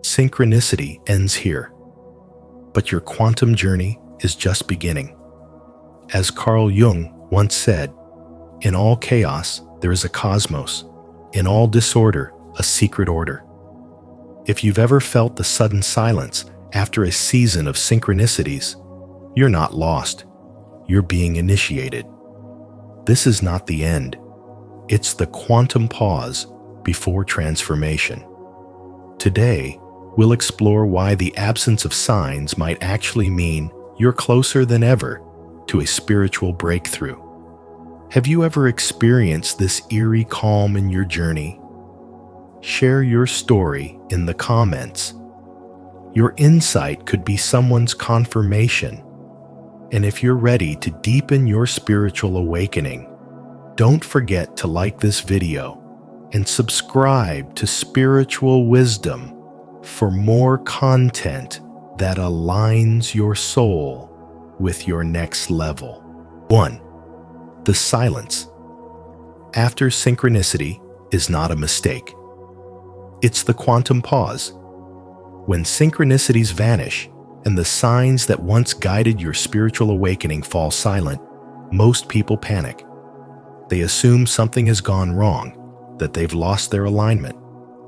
Synchronicity ends here, but your quantum journey is just beginning. As Carl Jung once said, in all chaos, there is a cosmos. In all disorder, a secret order. If you've ever felt the sudden silence after a season of synchronicities, you're not lost. You're being initiated. This is not the end. It's the quantum pause before transformation. Today, we'll explore why the absence of signs might actually mean you're closer than ever to a spiritual breakthrough. Have you ever experienced this eerie calm in your journey? Share your story in the comments. Your insight could be someone's confirmation. And if you're ready to deepen your spiritual awakening, don't forget to like this video and subscribe to Spiritual Wisdom for more content that aligns your soul with your next level. 1. The silence after synchronicity is not a mistake. It's the quantum pause. When synchronicities vanish and the signs that once guided your spiritual awakening fall silent, most people panic. They assume something has gone wrong, that they've lost their alignment,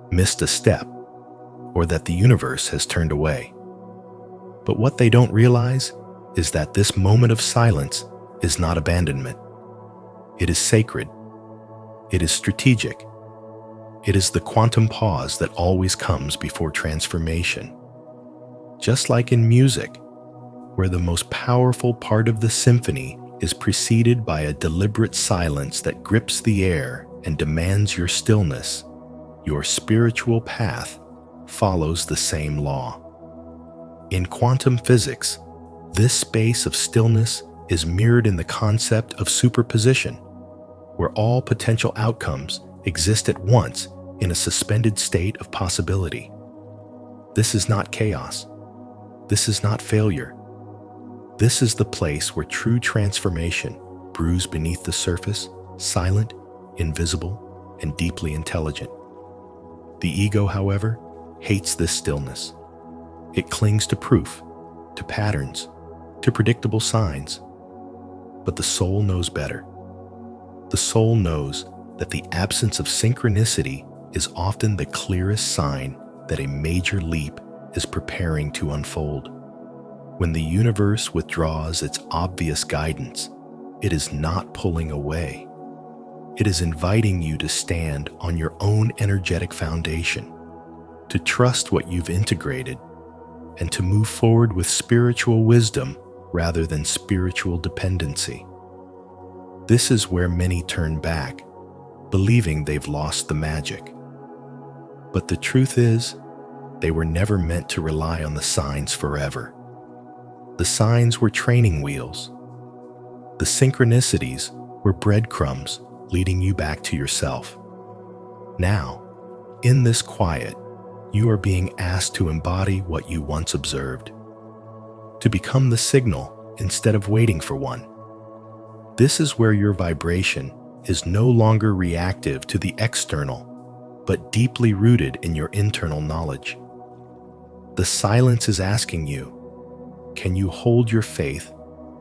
missed a step, or that the universe has turned away. But what they don't realize is that this moment of silence is not abandonment. It is sacred. It is strategic. It is the quantum pause that always comes before transformation. Just like in music, where the most powerful part of the symphony is preceded by a deliberate silence that grips the air and demands your stillness, your spiritual path follows the same law. In quantum physics, this space of stillness is mirrored in the concept of superposition, where all potential outcomes exist at once in a suspended state of possibility. This is not chaos. This is not failure. This is the place where true transformation brews beneath the surface, silent, invisible, and deeply intelligent. The ego, however, hates this stillness. It clings to proof, to patterns, to predictable signs. But the soul knows better. The soul knows that the absence of synchronicity is often the clearest sign that a major leap is preparing to unfold. When the universe withdraws its obvious guidance, it is not pulling away. It is inviting you to stand on your own energetic foundation, to trust what you've integrated, and to move forward with spiritual wisdom rather than spiritual dependency. This is where many turn back, believing they've lost the magic. But the truth is, they were never meant to rely on the signs forever. The signs were training wheels. The synchronicities were breadcrumbs leading you back to yourself. Now, in this quiet, you are being asked to embody what you once observed, to become the signal instead of waiting for one. This is where your vibration is no longer reactive to the external, but deeply rooted in your internal knowledge. The silence is asking you, can you hold your faith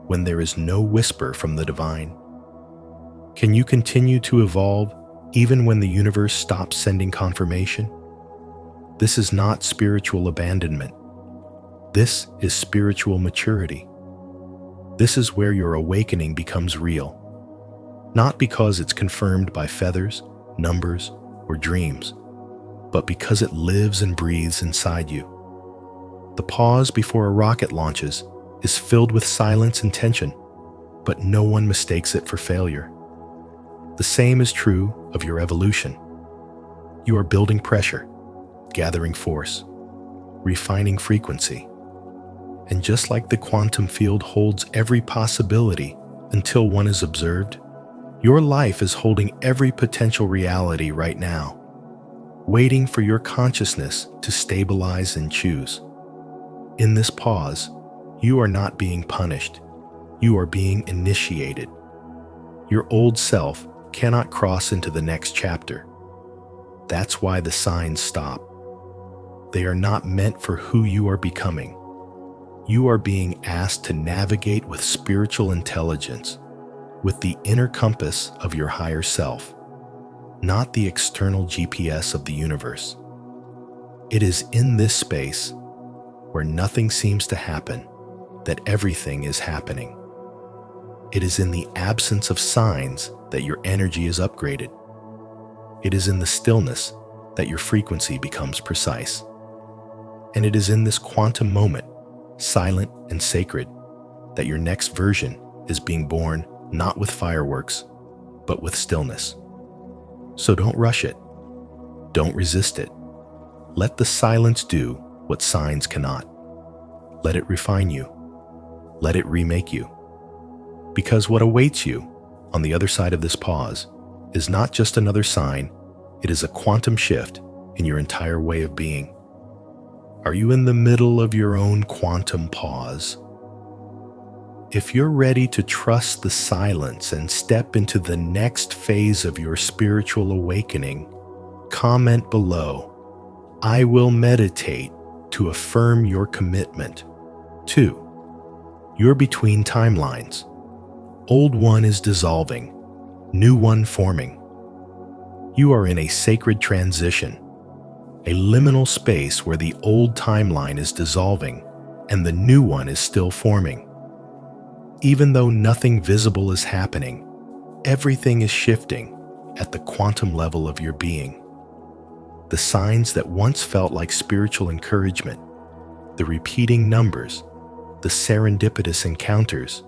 when there is no whisper from the divine? Can you continue to evolve even when the universe stops sending confirmation? This is not spiritual abandonment. This is spiritual maturity. This is where your awakening becomes real, not because it's confirmed by feathers, numbers, or dreams, but because it lives and breathes inside you. The pause before a rocket launches is filled with silence and tension, but no one mistakes it for failure. The same is true of your evolution. You are building pressure, gathering force, refining frequency. And just like the quantum field holds every possibility until one is observed, your life is holding every potential reality right now, waiting for your consciousness to stabilize and choose. In this pause, you are not being punished. You are being initiated. Your old self cannot cross into the next chapter. That's why the signs stop. They are not meant for who you are becoming. You are being asked to navigate with spiritual intelligence, with the inner compass of your higher self, not the external GPS of the universe. It is in this space where nothing seems to happen that everything is happening. It is in the absence of signs that your energy is upgraded. It is in the stillness that your frequency becomes precise. And it is in this quantum moment, silent and sacred, that your next version is being born not with fireworks, but with stillness. So don't rush it. Don't resist it. Let the silence do what signs cannot. Let it refine you. Let it remake you. Because what awaits you on the other side of this pause is not just another sign, it is a quantum shift in your entire way of being. Are you in the middle of your own quantum pause? If you're ready to trust the silence and step into the next phase of your spiritual awakening, comment below, "I will meditate," to affirm your commitment. 2. You're between timelines. Old one is dissolving, new one forming. You are in a sacred transition, a liminal space where the old timeline is dissolving and the new one is still forming. Even though nothing visible is happening, everything is shifting at the quantum level of your being. The signs that once felt like spiritual encouragement, the repeating numbers, the serendipitous encounters,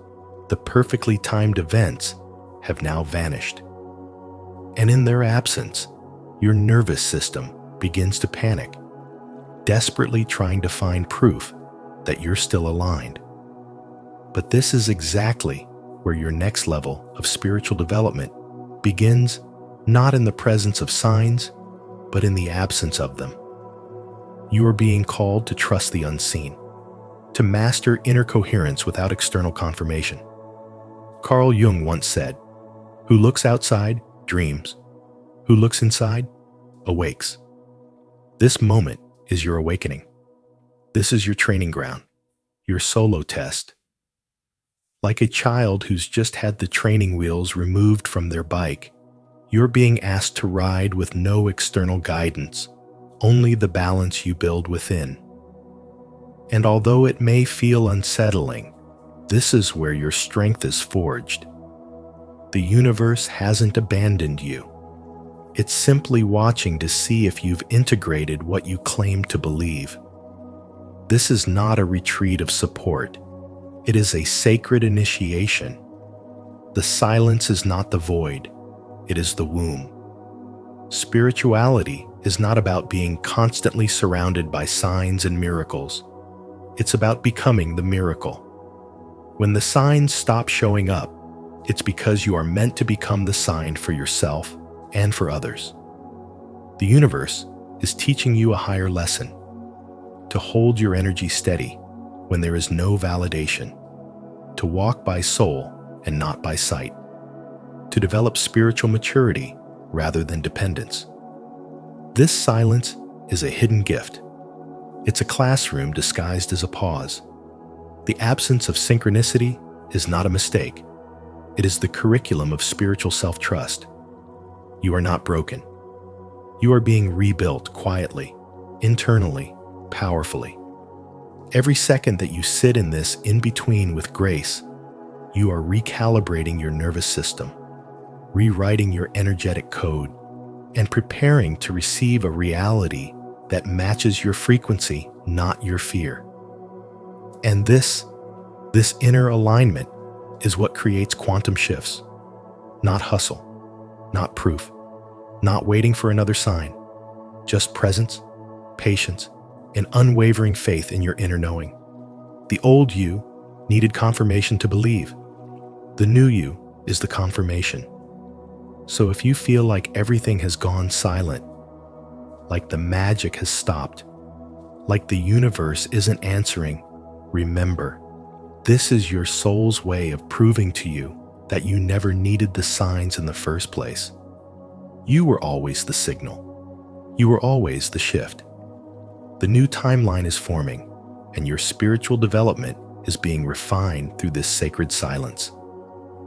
the perfectly timed events have now vanished. And in their absence, your nervous system begins to panic, desperately trying to find proof that you're still aligned. But this is exactly where your next level of spiritual development begins, not in the presence of signs, but in the absence of them. You are being called to trust the unseen, to master inner coherence without external confirmation. Carl Jung once said, "Who looks outside dreams. Who looks inside awakes." This moment is your awakening. This is your training ground, your solo test. Like a child who's just had the training wheels removed from their bike, you're being asked to ride with no external guidance, only the balance you build within. And although it may feel unsettling, this is where your strength is forged. The universe hasn't abandoned you. It's simply watching to see if you've integrated what you claim to believe. This is not a retreat of support. It is a sacred initiation. The silence is not the void. It is the womb. Spirituality is not about being constantly surrounded by signs and miracles. It's about becoming the miracle. When the signs stop showing up, it's because you are meant to become the sign for yourself and for others. The universe is teaching you a higher lesson: to hold your energy steady when there is no validation, to walk by soul and not by sight, to develop spiritual maturity rather than dependence. This silence is a hidden gift. It's a classroom disguised as a pause. The absence of synchronicity is not a mistake. It is the curriculum of spiritual self-trust. You are not broken. You are being rebuilt quietly, internally, powerfully. Every second that you sit in this in-between with grace, you are recalibrating your nervous system, rewriting your energetic code, and preparing to receive a reality that matches your frequency, not your fear. And this inner alignment is what creates quantum shifts. Not hustle, not proof, not waiting for another sign, just presence, patience, and unwavering faith in your inner knowing. The old you needed confirmation to believe. The new you is the confirmation. So if you feel like everything has gone silent, like the magic has stopped, like the universe isn't answering, remember, this is your soul's way of proving to you that you never needed the signs in the first place. You were always the signal. You were always the shift. The new timeline is forming, and your spiritual development is being refined through this sacred silence.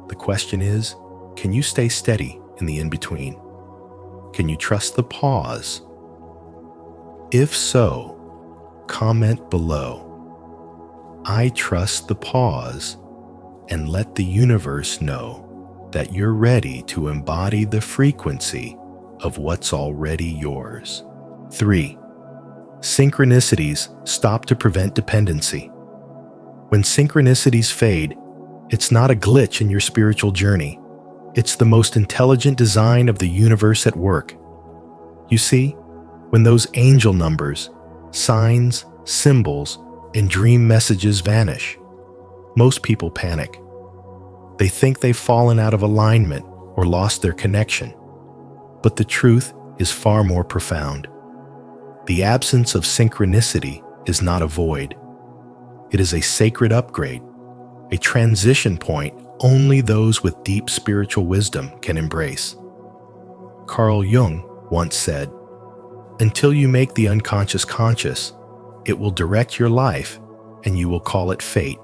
The question is, can you stay steady in the in-between? Can you trust the pause? If so, comment below, "I trust the pause," and let the universe know that you're ready to embody the frequency of what's already yours. 3. Synchronicities stop to prevent dependency. When synchronicities fade, it's not a glitch in your spiritual journey. It's the most intelligent design of the universe at work. You see, when those angel numbers, signs, symbols, and dream messages vanish, most people panic. They think they've fallen out of alignment or lost their connection. But the truth is far more profound. The absence of synchronicity is not a void. It is a sacred upgrade, a transition point only those with deep spiritual wisdom can embrace. Carl Jung once said, "Until you make the unconscious conscious, it will direct your life and you will call it fate."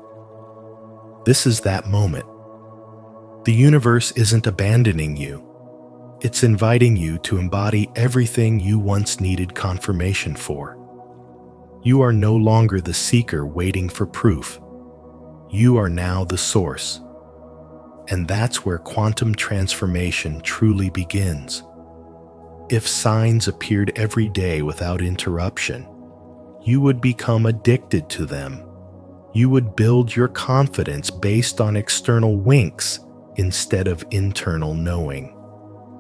This is that moment. The universe isn't abandoning you. It's inviting you to embody everything you once needed confirmation for. You are no longer the seeker waiting for proof. You are now the source. And that's where quantum transformation truly begins. If signs appeared every day without interruption, you would become addicted to them. You would build your confidence based on external winks instead of internal knowing.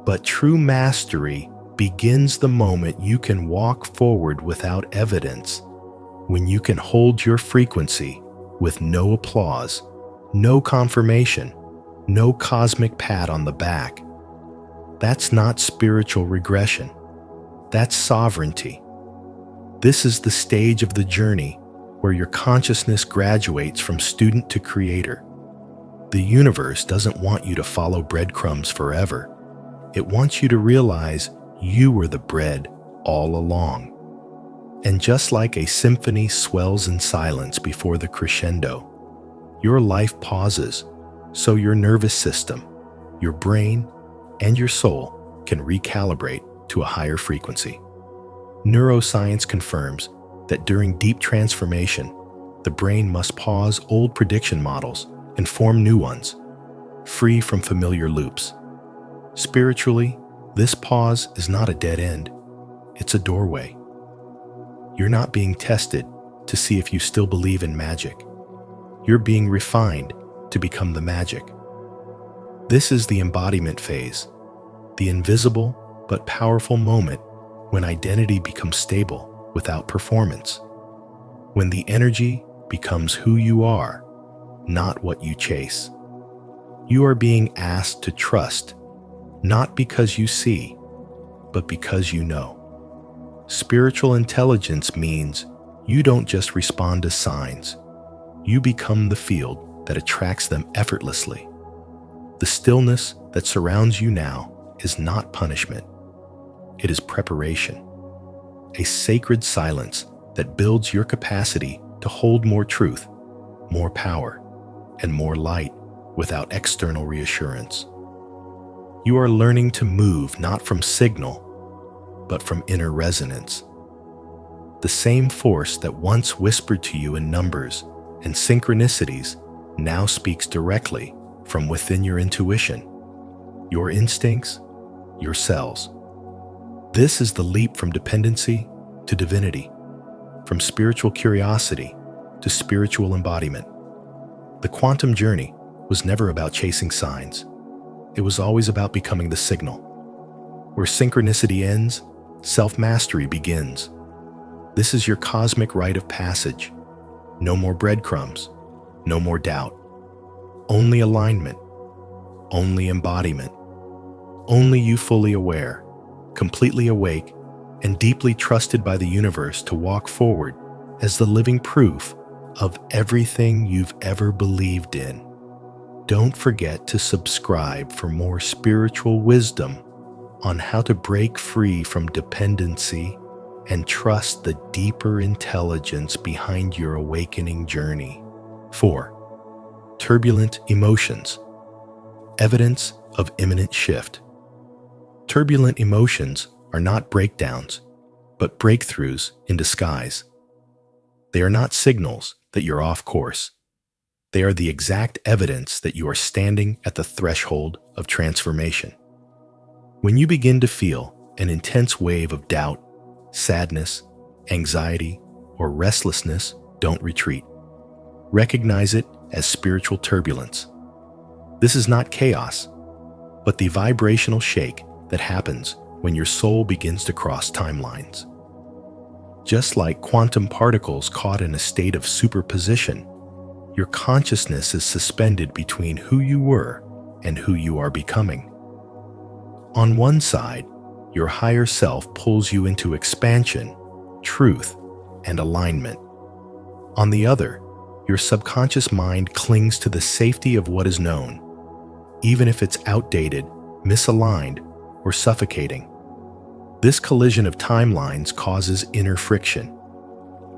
But true mastery begins the moment you can walk forward without evidence, when you can hold your frequency with no applause, no confirmation, no cosmic pat on the back. That's not spiritual regression. That's sovereignty. This is the stage of the journey where your consciousness graduates from student to creator. The universe doesn't want you to follow breadcrumbs forever. It wants you to realize you were the bread all along. And just like a symphony swells in silence before the crescendo, your life pauses so your nervous system, your brain, and your soul can recalibrate to a higher frequency. Neuroscience confirms that during deep transformation, the brain must pause old prediction models and form new ones, free from familiar loops. Spiritually, this pause is not a dead end. It's a doorway. You're not being tested to see if you still believe in magic. You're being refined to become the magic. This is the embodiment phase, the invisible but powerful moment when identity becomes stable without performance, when the energy becomes who you are, not what you chase. You are being asked to trust, not because you see, but because you know. Spiritual intelligence means you don't just respond to signs. You become the field that attracts them effortlessly. The stillness that surrounds you now is not punishment. It is preparation. A sacred silence that builds your capacity to hold more truth, more power, and more light without external reassurance. You are learning to move not from signal, but from inner resonance. The same force that once whispered to you in numbers and synchronicities now speaks directly from within your intuition, your instincts, your cells. This is the leap from dependency to divinity, from spiritual curiosity to spiritual embodiment. The quantum journey was never about chasing signs. It was always about becoming the signal. Where synchronicity ends, self-mastery begins. This is your cosmic rite of passage. No more breadcrumbs, no more doubt. Only alignment, only embodiment, only you fully aware, completely awake, and deeply trusted by the universe to walk forward as the living proof of everything you've ever believed in. Don't forget to subscribe for more spiritual wisdom on how to break free from dependency and trust the deeper intelligence behind your awakening journey. 4. Turbulent emotions. Evidence of imminent shift. Turbulent emotions are not breakdowns, but breakthroughs in disguise. They are not signals that you're off course. They are the exact evidence that you are standing at the threshold of transformation. When you begin to feel an intense wave of doubt, sadness, anxiety, or restlessness, don't retreat. Recognize it as spiritual turbulence. This is not chaos, but the vibrational shake that happens when your soul begins to cross timelines. Just like quantum particles caught in a state of superposition, your consciousness is suspended between who you were and who you are becoming. On one side, your higher self pulls you into expansion, truth, and alignment. On the other, your subconscious mind clings to the safety of what is known, even if it's outdated, misaligned, or suffocating. This collision of timelines causes inner friction,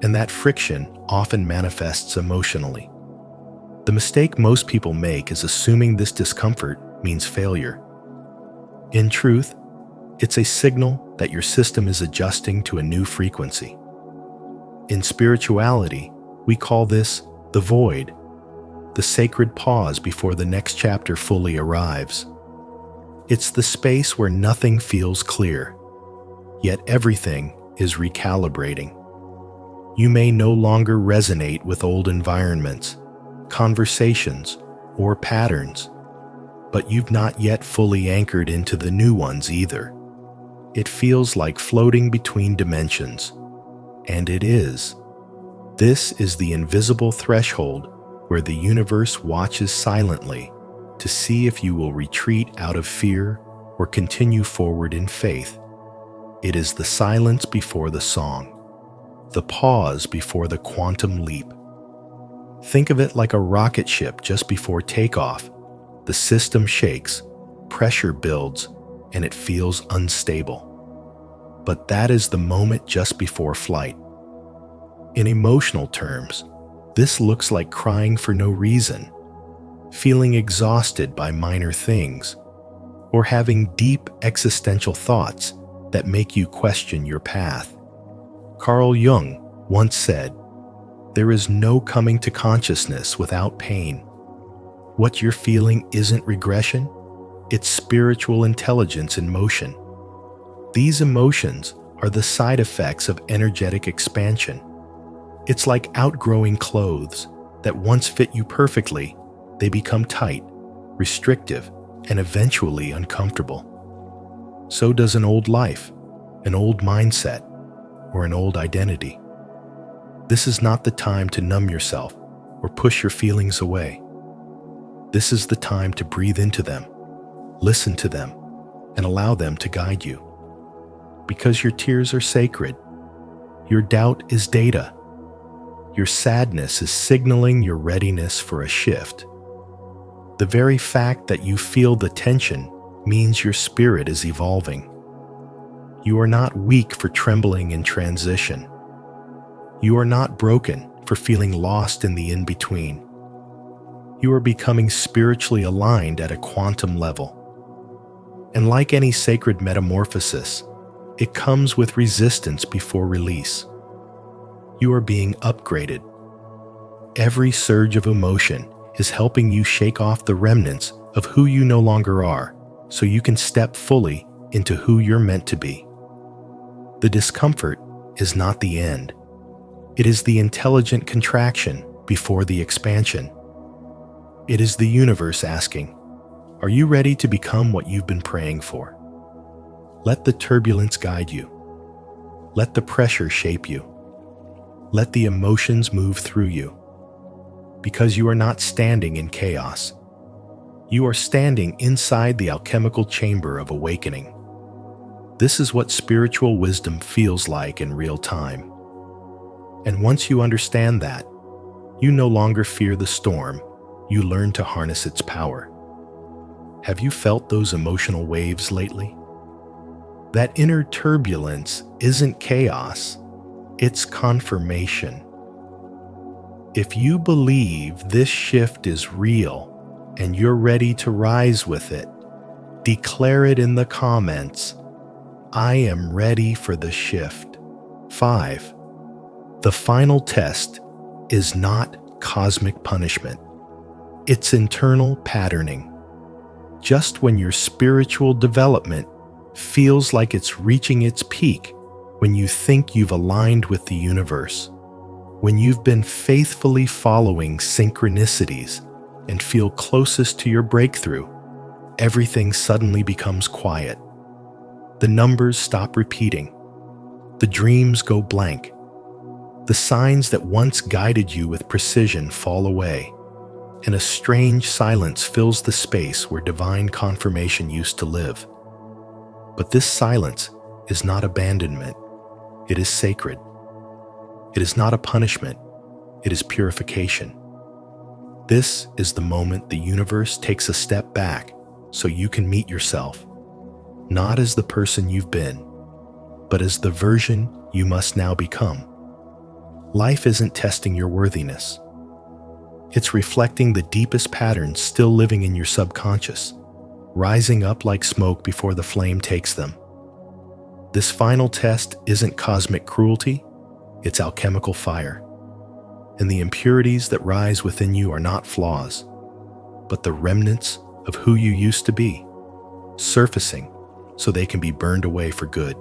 and that friction often manifests emotionally. The mistake most people make is assuming this discomfort means failure. In truth, it's a signal that your system is adjusting to a new frequency. In spirituality, we call this the void, the sacred pause before the next chapter fully arrives. It's the space where nothing feels clear, yet everything is recalibrating. You may no longer resonate with old environments, conversations, or patterns, but you've not yet fully anchored into the new ones either. It feels like floating between dimensions, and it is. This is the invisible threshold where the universe watches silently to see if you will retreat out of fear or continue forward in faith. It is the silence before the song, the pause before the quantum leap. Think of it like a rocket ship just before takeoff. The system shakes, pressure builds, and it feels unstable. But that is the moment just before flight. In emotional terms, this looks like crying for no reason, feeling exhausted by minor things, or having deep existential thoughts that make you question your path. Carl Jung once said, "There is no coming to consciousness without pain." What you're feeling isn't regression, it's spiritual intelligence in motion. These emotions are the side effects of energetic expansion. It's like outgrowing clothes that once fit you perfectly, they become tight, restrictive, and eventually uncomfortable. So does an old life, an old mindset, or an old identity. This is not the time to numb yourself or push your feelings away. This is the time to breathe into them, listen to them, and allow them to guide you. Because your tears are sacred, your doubt is data, your sadness is signaling your readiness for a shift. The very fact that you feel the tension means your spirit is evolving. You are not weak for trembling in transition. You are not broken for feeling lost in the in-between. You are becoming spiritually aligned at a quantum level. And like any sacred metamorphosis, it comes with resistance before release. You are being upgraded. Every surge of emotion is helping you shake off the remnants of who you no longer are, so you can step fully into who you're meant to be. The discomfort is not the end. It is the intelligent contraction before the expansion. It is the universe asking, are you ready to become what you've been praying for? Let the turbulence guide you. Let the pressure shape you. Let the emotions move through you. Because you are not standing in chaos. You are standing inside the alchemical chamber of awakening. This is what spiritual wisdom feels like in real time. And once you understand that, you no longer fear the storm, you learn to harness its power. Have you felt those emotional waves lately? That inner turbulence isn't chaos, it's confirmation. If you believe this shift is real and you're ready to rise with it, declare it in the comments. I am ready for the shift. 5. The final test is not cosmic punishment. It's internal patterning. Just when your spiritual development feels like it's reaching its peak, when you think you've aligned with the universe, when you've been faithfully following synchronicities and feel closest to your breakthrough, everything suddenly becomes quiet. The numbers stop repeating. The dreams go blank. The signs that once guided you with precision fall away, and a strange silence fills the space where divine confirmation used to live. But this silence is not abandonment. It is sacred. It is not a punishment. It is purification. This is the moment the universe takes a step back so you can meet yourself, not as the person you've been, but as the version you must now become. Life isn't testing your worthiness. It's reflecting the deepest patterns still living in your subconscious, rising up like smoke before the flame takes them. This final test isn't cosmic cruelty, it's alchemical fire. And the impurities that rise within you are not flaws, but the remnants of who you used to be, surfacing so they can be burned away for good.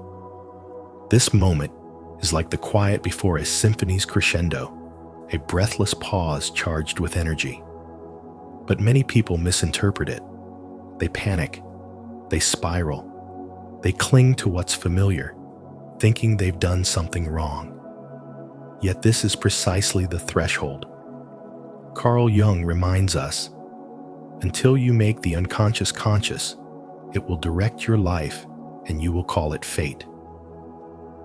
This moment is like the quiet before a symphony's crescendo, a breathless pause charged with energy. But many people misinterpret it. They panic, they spiral, they cling to what's familiar, thinking they've done something wrong. Yet this is precisely the threshold. Carl Jung reminds us, until you make the unconscious conscious, it will direct your life and you will call it fate.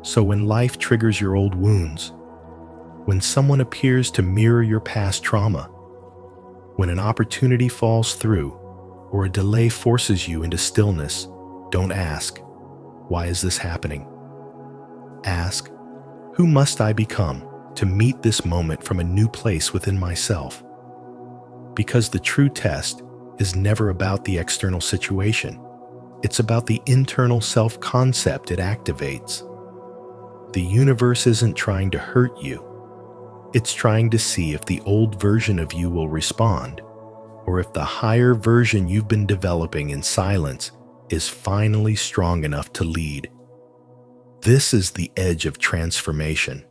So when life triggers your old wounds, when someone appears to mirror your past trauma, when an opportunity falls through or a delay forces you into stillness, don't ask, why is this happening? Ask, who must I become to meet this moment from a new place within myself? Because the true test is never about the external situation. It's about the internal self-concept it activates. The universe isn't trying to hurt you. It's trying to see if the old version of you will respond, or if the higher version you've been developing in silence is finally strong enough to lead. This is the edge of transformation.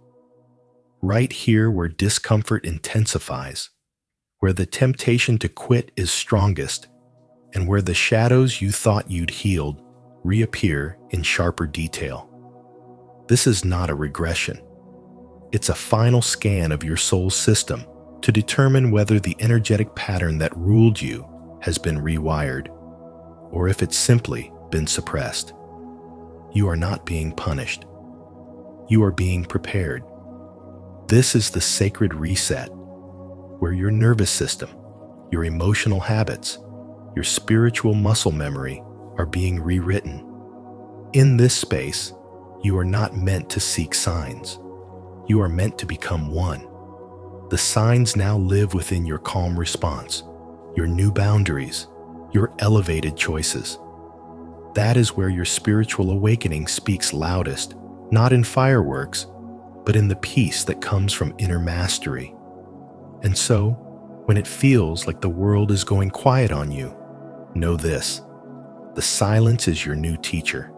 Right here where discomfort intensifies, where the temptation to quit is strongest, and where the shadows you thought you'd healed reappear in sharper detail. This is not a regression. It's a final scan of your soul's system to determine whether the energetic pattern that ruled you has been rewired, or if it's simply been suppressed. You are not being punished. You are being prepared. This is the sacred reset, where your nervous system, your emotional habits, your spiritual muscle memory are being rewritten. In this space, you are not meant to seek signs. You are meant to become one. The signs now live within your calm response, your new boundaries, your elevated choices. That is where your spiritual awakening speaks loudest, not in fireworks, but in the peace that comes from inner mastery. And so, when it feels like the world is going quiet on you, know this: the silence is your new teacher.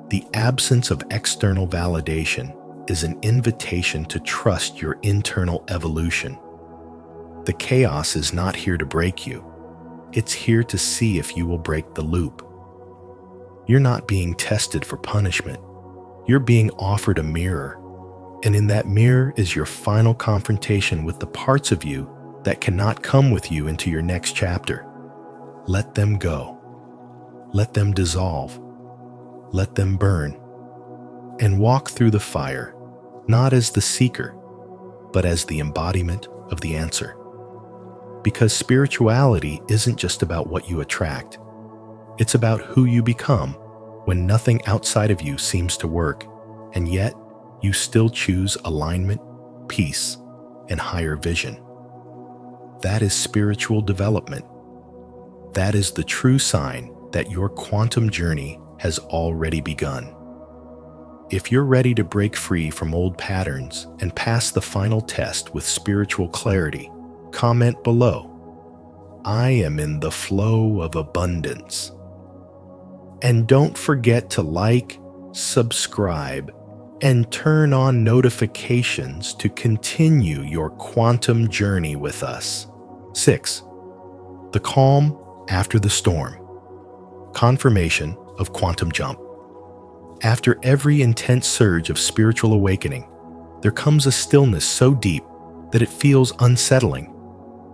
The absence of external validation is an invitation to trust your internal evolution. The chaos is not here to break you. It's here to see if you will break the loop. You're not being tested for punishment. You're being offered a mirror. And in that mirror is your final confrontation with the parts of you that cannot come with you into your next chapter. Let them go. Let them dissolve. Let them burn. And walk through the fire, not as the seeker, but as the embodiment of the answer. Because spirituality isn't just about what you attract. It's about who you become when nothing outside of you seems to work, and yet you still choose alignment, peace, and higher vision. That is spiritual development. That is the true sign that your quantum journey has already begun. If you're ready to break free from old patterns and pass the final test with spiritual clarity, comment below. I am in the flow of abundance. And don't forget to like, subscribe, and turn on notifications to continue your quantum journey with us. 6. The calm after the storm. Confirmation of quantum jump. After every intense surge of spiritual awakening, there comes a stillness so deep that it feels unsettling.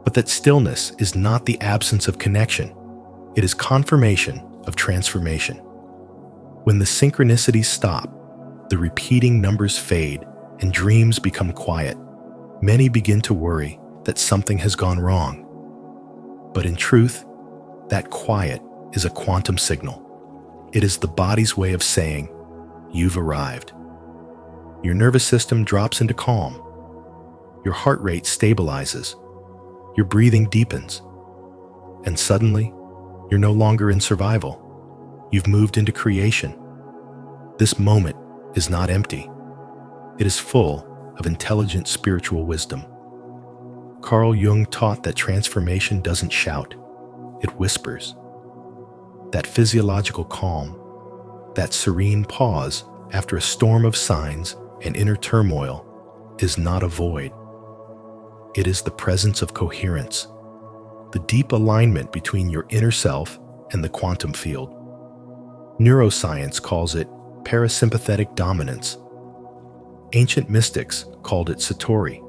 But that stillness is not the absence of connection. It is confirmation of transformation. When the synchronicities stop, the repeating numbers fade, and dreams become quiet, many begin to worry that something has gone wrong. But in truth, that quiet is a quantum signal. It is the body's way of saying, you've arrived. Your nervous system drops into calm. Your heart rate stabilizes. Your breathing deepens. And suddenly, you're no longer in survival. You've moved into creation. This moment is not empty. It is full of intelligent spiritual wisdom. Carl Jung taught that transformation doesn't shout, it whispers. That physiological calm, that serene pause after a storm of signs and inner turmoil, is not a void. It is the presence of coherence, the deep alignment between your inner self and the quantum field. Neuroscience calls it parasympathetic dominance. Ancient mystics called it satori.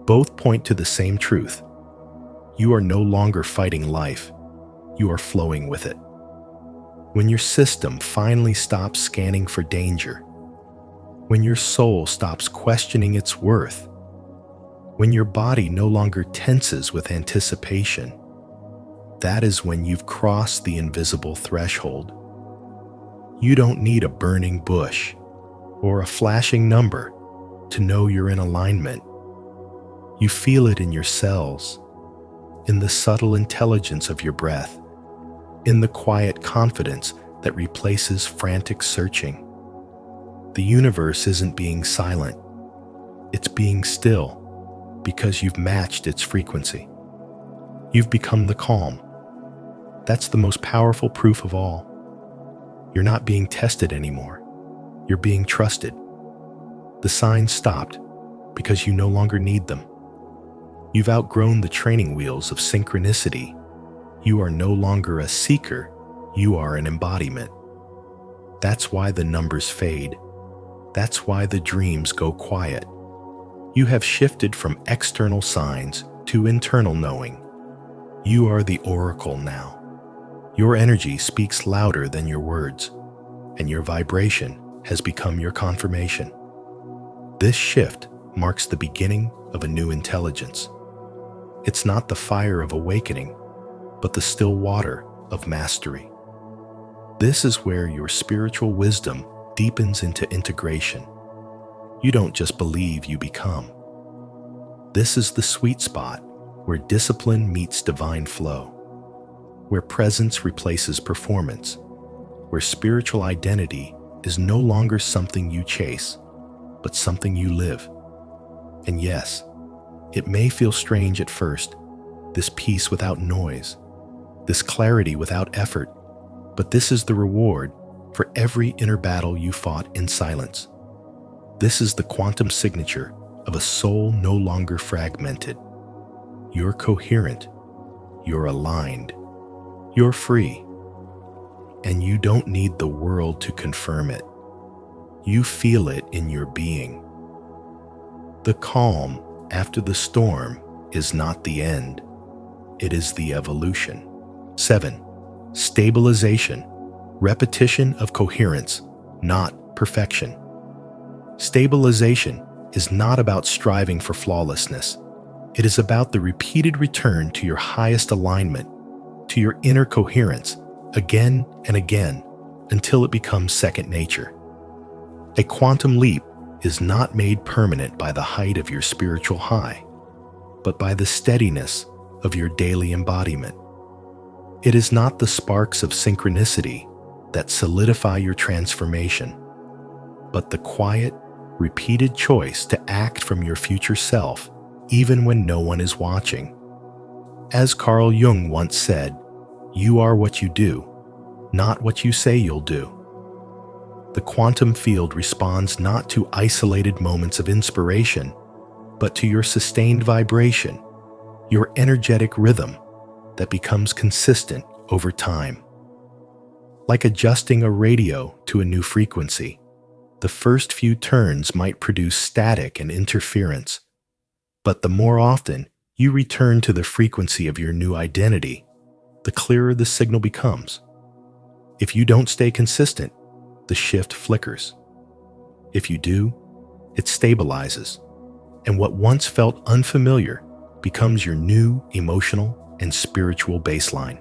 Both point to the same truth. You are no longer fighting life. You are flowing with it. When your system finally stops scanning for danger, when your soul stops questioning its worth, when your body no longer tenses with anticipation, that is when you've crossed the invisible threshold. You don't need a burning bush or a flashing number to know you're in alignment. You feel it in your cells, in the subtle intelligence of your breath, in the quiet confidence that replaces frantic searching. The universe isn't being silent. It's being still because you've matched its frequency. You've become the calm. That's the most powerful proof of all. You're not being tested anymore. You're being trusted. The signs stopped because you no longer need them. You've outgrown the training wheels of synchronicity. You are no longer a seeker. You are an embodiment. That's why the numbers fade. That's why the dreams go quiet. You have shifted from external signs to internal knowing. You are the oracle now. Your energy speaks louder than your words, and your vibration has become your confirmation. This shift marks the beginning of a new intelligence. It's not the fire of awakening, but the still water of mastery. This is where your spiritual wisdom deepens into integration. You don't just believe, you become. This is the sweet spot where discipline meets divine flow, where presence replaces performance, where spiritual identity is no longer something you chase, but something you live. And yes, it may feel strange at first, this peace without noise, this clarity without effort, but this is the reward for every inner battle you fought in silence. This is the quantum signature of a soul no longer fragmented. You're coherent, you're aligned, you're free, and you don't need the world to confirm it. You feel it in your being. The calm after the storm is not the end. It is the evolution. 7. Stabilization. Repetition of coherence, not perfection. Stabilization is not about striving for flawlessness. It is about the repeated return to your highest alignment, to your inner coherence, again and again, until it becomes second nature. A quantum leap is not made permanent by the height of your spiritual high, but by the steadiness of your daily embodiment. It is not the sparks of synchronicity that solidify your transformation, but the quiet, repeated choice to act from your future self even when no one is watching. As Carl Jung once said, "You are what you do, not what you say you'll do." The quantum field responds not to isolated moments of inspiration, but to your sustained vibration, your energetic rhythm that becomes consistent over time. Like adjusting a radio to a new frequency, the first few turns might produce static and interference, but the more often you return to the frequency of your new identity, the clearer the signal becomes. If you don't stay consistent, the shift flickers. If you do, it stabilizes, and what once felt unfamiliar becomes your new emotional and spiritual baseline.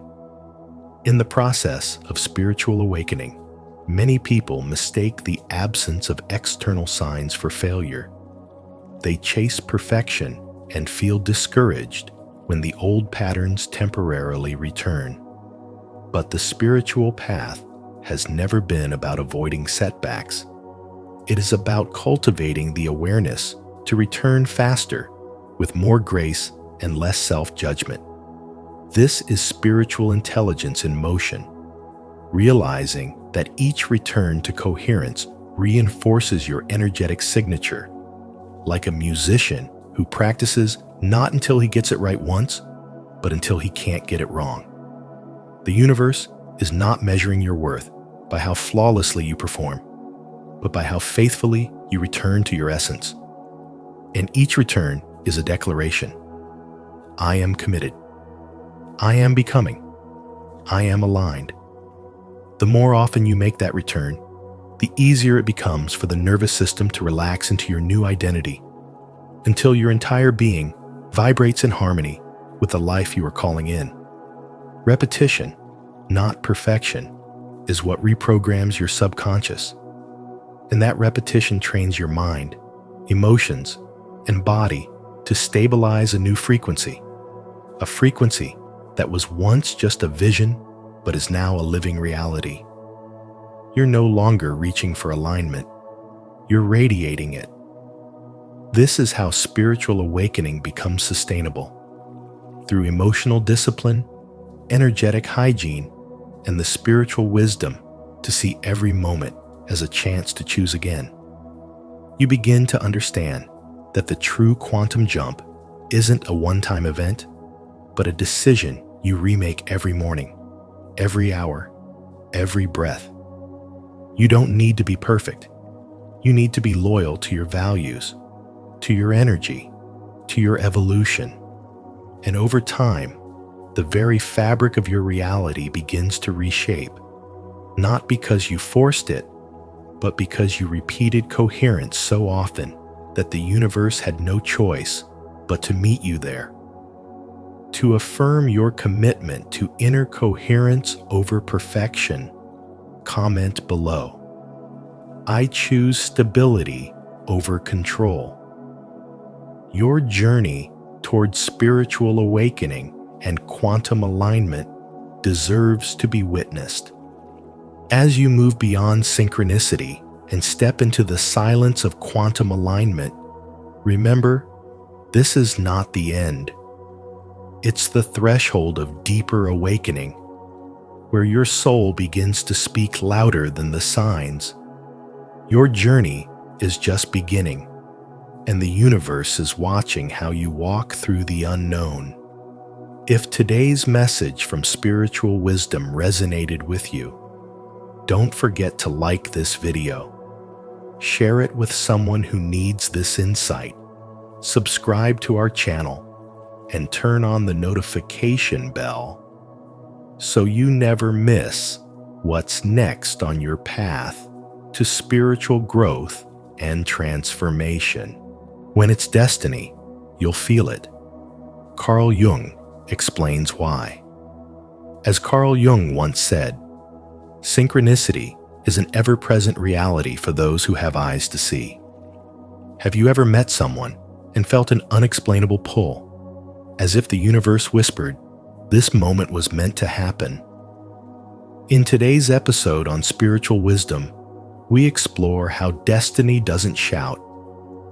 In the process of spiritual awakening, many people mistake the absence of external signs for failure. They chase perfection and feel discouraged when the old patterns temporarily return. But the spiritual path has never been about avoiding setbacks. It is about cultivating the awareness to return faster, with more grace and less self-judgment. This is spiritual intelligence in motion, realizing that each return to coherence reinforces your energetic signature, like a musician who practices not until he gets it right once, but until he can't get it wrong. The universe is not measuring your worth by how flawlessly you perform, but by how faithfully you return to your essence. And each return is a declaration. I am committed. I am becoming. I am aligned. The more often you make that return, the easier it becomes for the nervous system to relax into your new identity, until your entire being vibrates in harmony with the life you are calling in. Repetition, not perfection, is what reprograms your subconscious. And that repetition trains your mind, emotions, and body to stabilize a new frequency, a frequency that was once just a vision but is now a living reality. You're no longer reaching for alignment, you're radiating it. This is how spiritual awakening becomes sustainable, through emotional discipline, energetic hygiene, and the spiritual wisdom to see every moment as a chance to choose again. You begin to understand that the true quantum jump isn't a one-time event, but a decision you remake every morning, every hour, every breath. You don't need to be perfect. You need to be loyal to your values, to your energy, to your evolution. And over time, the very fabric of your reality begins to reshape, not because you forced it, but because you repeated coherence so often that the universe had no choice but to meet you there. To affirm your commitment to inner coherence over perfection, comment below. I choose stability over control. Your journey towards spiritual awakening and quantum alignment deserves to be witnessed. As you move beyond synchronicity and step into the silence of quantum alignment, remember, this is not the end. It's the threshold of deeper awakening, where your soul begins to speak louder than the signs. Your journey is just beginning, and the universe is watching how you walk through the unknown. If today's message from Spiritual Wisdom resonated with you, don't forget to like this video. Share it with someone who needs this insight. Subscribe to our channel and turn on the notification bell so you never miss what's next on your path to spiritual growth and transformation. When it's destiny, you'll feel it. Carl Jung explains why. As Carl Jung once said, synchronicity is an ever-present reality for those who have eyes to see. Have you ever met someone and felt an unexplainable pull, as if the universe whispered, "This moment was meant to happen"? In today's episode on spiritual wisdom, we explore how destiny doesn't shout.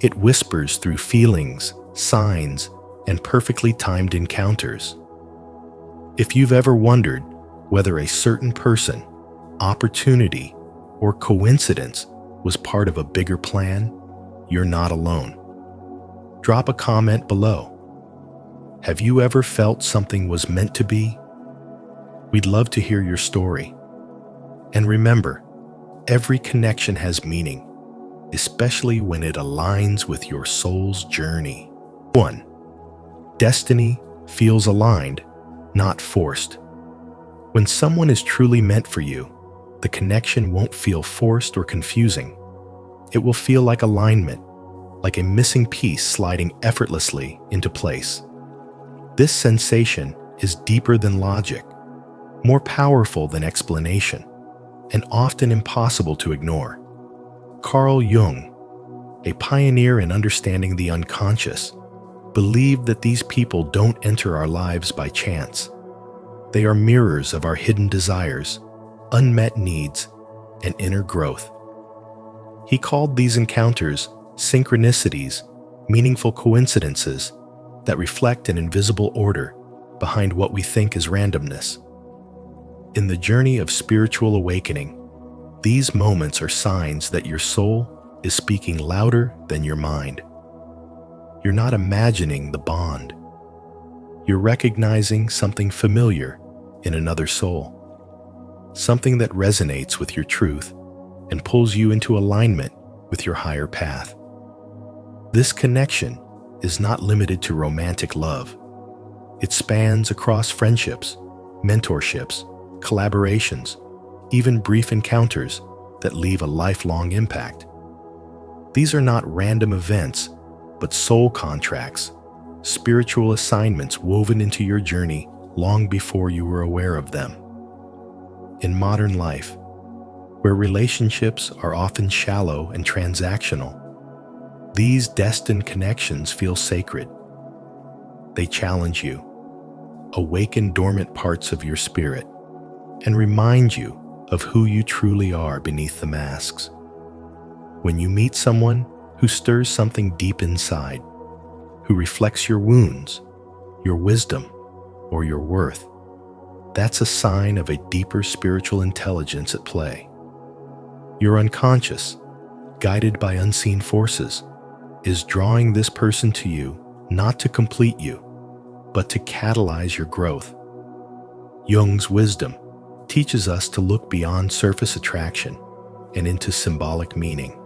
It whispers through feelings, signs, and perfectly timed encounters. If you've ever wondered whether a certain person, opportunity, or coincidence was part of a bigger plan, you're not alone. Drop a comment below. Have you ever felt something was meant to be? We'd love to hear your story. And remember, every connection has meaning, especially when it aligns with your soul's journey. 1. Destiny feels aligned, not forced. When someone is truly meant for you, the connection won't feel forced or confusing. It will feel like alignment, like a missing piece sliding effortlessly into place. This sensation is deeper than logic, more powerful than explanation, and often impossible to ignore. Carl Jung, a pioneer in understanding the unconscious, believed that these people don't enter our lives by chance. They are mirrors of our hidden desires, unmet needs, and inner growth. He called these encounters synchronicities, meaningful coincidences that reflect an invisible order behind what we think is randomness. In the journey of spiritual awakening, these moments are signs that your soul is speaking louder than your mind. You're not imagining the bond. You're recognizing something familiar in another soul, something that resonates with your truth and pulls you into alignment with your higher path. This connection is not limited to romantic love. It spans across friendships, mentorships, collaborations, even brief encounters that leave a lifelong impact. These are not random events, but soul contracts, spiritual assignments woven into your journey long before you were aware of them. In modern life, where relationships are often shallow and transactional, these destined connections feel sacred. They challenge you, awaken dormant parts of your spirit, and remind you of who you truly are beneath the masks. When you meet someone who stirs something deep inside, who reflects your wounds, your wisdom, or your worth, that's a sign of a deeper spiritual intelligence at play. Your unconscious, guided by unseen forces, is drawing this person to you not to complete you, but to catalyze your growth. Jung's wisdom teaches us to look beyond surface attraction and into symbolic meaning.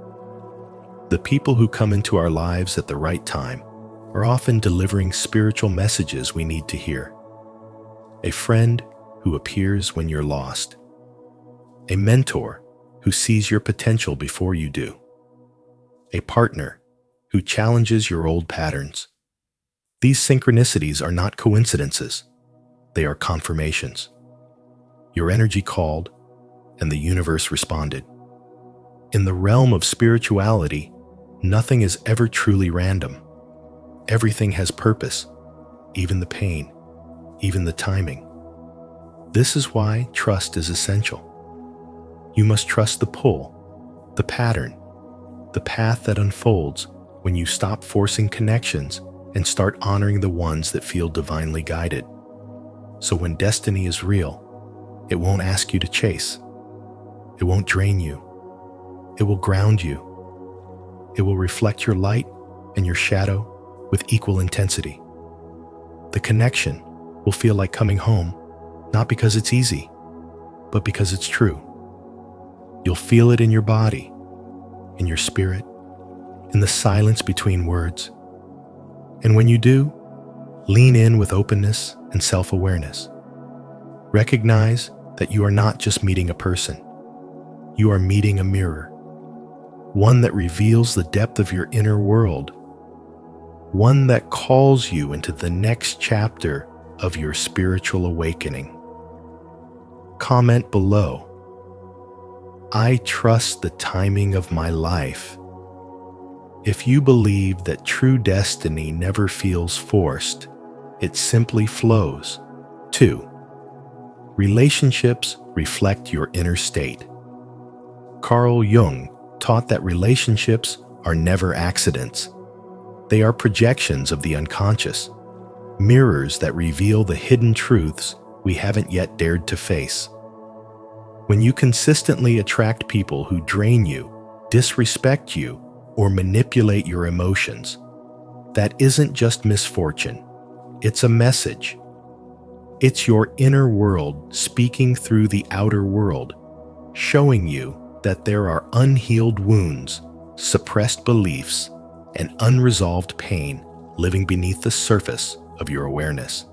The people who come into our lives at the right time are often delivering spiritual messages we need to hear. A friend who appears when you're lost. A mentor who sees your potential before you do. A partner who challenges your old patterns. These synchronicities are not coincidences. They are confirmations. Your energy called, and the universe responded. In the realm of spirituality, nothing is ever truly random. Everything has purpose, even the pain, even the timing. This is why trust is essential. You must trust the pull, the pattern, the path that unfolds when you stop forcing connections and start honoring the ones that feel divinely guided. So when destiny is real, it won't ask you to chase. It won't drain you. It will ground you. It will reflect your light and your shadow with equal intensity. The connection will feel like coming home, not because it's easy, but because it's true. You'll feel it in your body, in your spirit, in the silence between words. And when you do, lean in with openness and self-awareness. Recognize that you are not just meeting a person. You are meeting a mirror, one that reveals the depth of your inner world, one that calls you into the next chapter of your spiritual awakening. Comment below. I trust the timing of my life. If you believe that true destiny never feels forced, it simply flows. 2. Relationships reflect your inner state. Carl Jung taught that relationships are never accidents. They are projections of the unconscious, mirrors that reveal the hidden truths we haven't yet dared to face. When you consistently attract people who drain you, disrespect you, or manipulate your emotions, that isn't just misfortune, it's a message. It's your inner world speaking through the outer world, showing you that there are unhealed wounds, suppressed beliefs, and unresolved pain living beneath the surface of your awareness.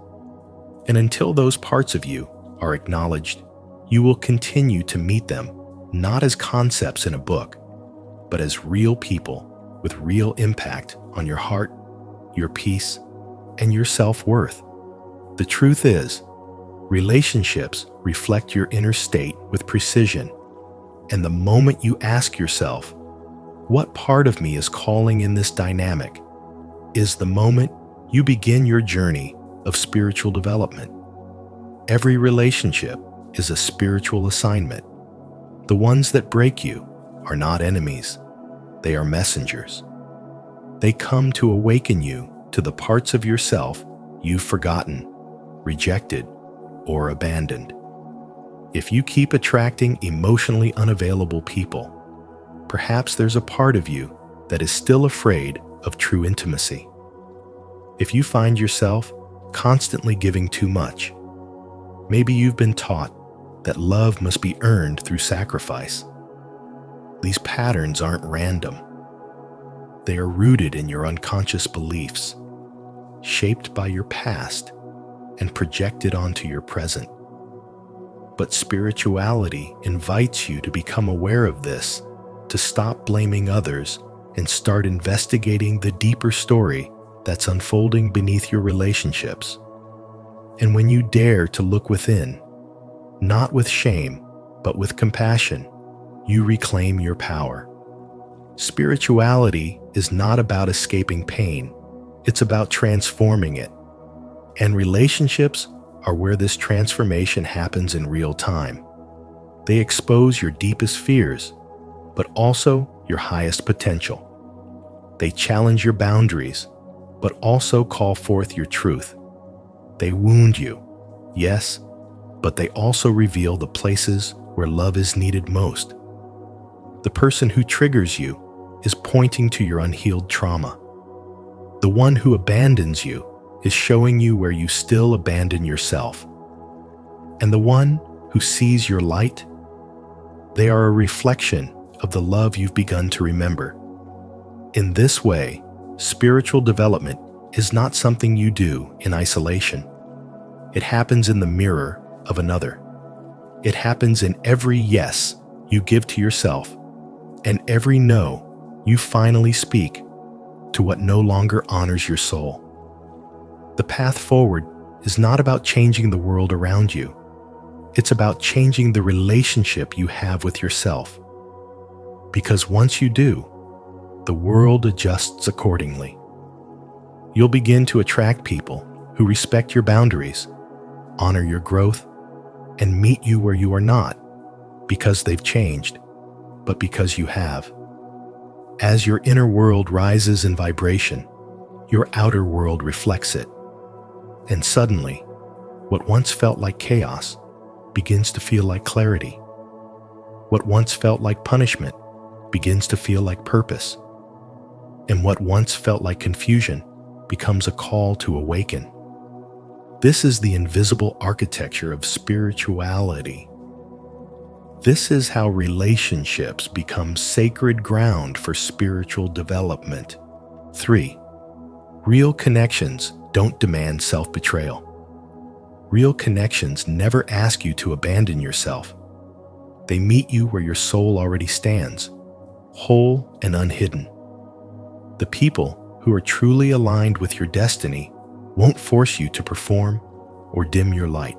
And until those parts of you are acknowledged, you will continue to meet them not as concepts in a book, but as real people with real impact on your heart, your peace, and your self-worth. The truth is, relationships reflect your inner state with precision, and the moment you ask yourself, what part of me is calling in this dynamic, is the moment you begin your journey of spiritual development. Every relationship is a spiritual assignment. The ones that break you are not enemies. They are messengers. They come to awaken you to the parts of yourself you've forgotten, rejected, or abandoned. If you keep attracting emotionally unavailable people, perhaps there's a part of you that is still afraid of true intimacy. If you find yourself constantly giving too much, maybe you've been taught that love must be earned through sacrifice. These patterns aren't random. They are rooted in your unconscious beliefs, shaped by your past and projected onto your present. But spirituality invites you to become aware of this, to stop blaming others and start investigating the deeper story that's unfolding beneath your relationships. And when you dare to look within, not with shame, but with compassion, you reclaim your power. Spirituality is not about escaping pain, it's about transforming it. And relationships are where this transformation happens in real time. They expose your deepest fears, but also your highest potential. They challenge your boundaries, but also call forth your truth. They wound you, yes, but they also reveal the places where love is needed most. The person who triggers you is pointing to your unhealed trauma. The one who abandons you is showing you where you still abandon yourself. And the one who sees your light, they are a reflection of the love you've begun to remember. In this way, spiritual development is not something you do in isolation. It happens in the mirror of another. It happens in every yes you give to yourself and every no you finally speak to what no longer honors your soul. The path forward is not about changing the world around you. It's about changing the relationship you have with yourself. Because once you do, the world adjusts accordingly. You'll begin to attract people who respect your boundaries, honor your growth, and meet you where you are not, because they've changed, but because you have. As your inner world rises in vibration, your outer world reflects it. And suddenly, what once felt like chaos begins to feel like clarity. What once felt like punishment begins to feel like purpose. And what once felt like confusion becomes a call to awaken. This is the invisible architecture of spirituality. This is how relationships become sacred ground for spiritual development. 3. Real connections don't demand self-betrayal. Real connections never ask you to abandon yourself. They meet you where your soul already stands, whole and unhidden. The people who are truly aligned with your destiny won't force you to perform or dim your light.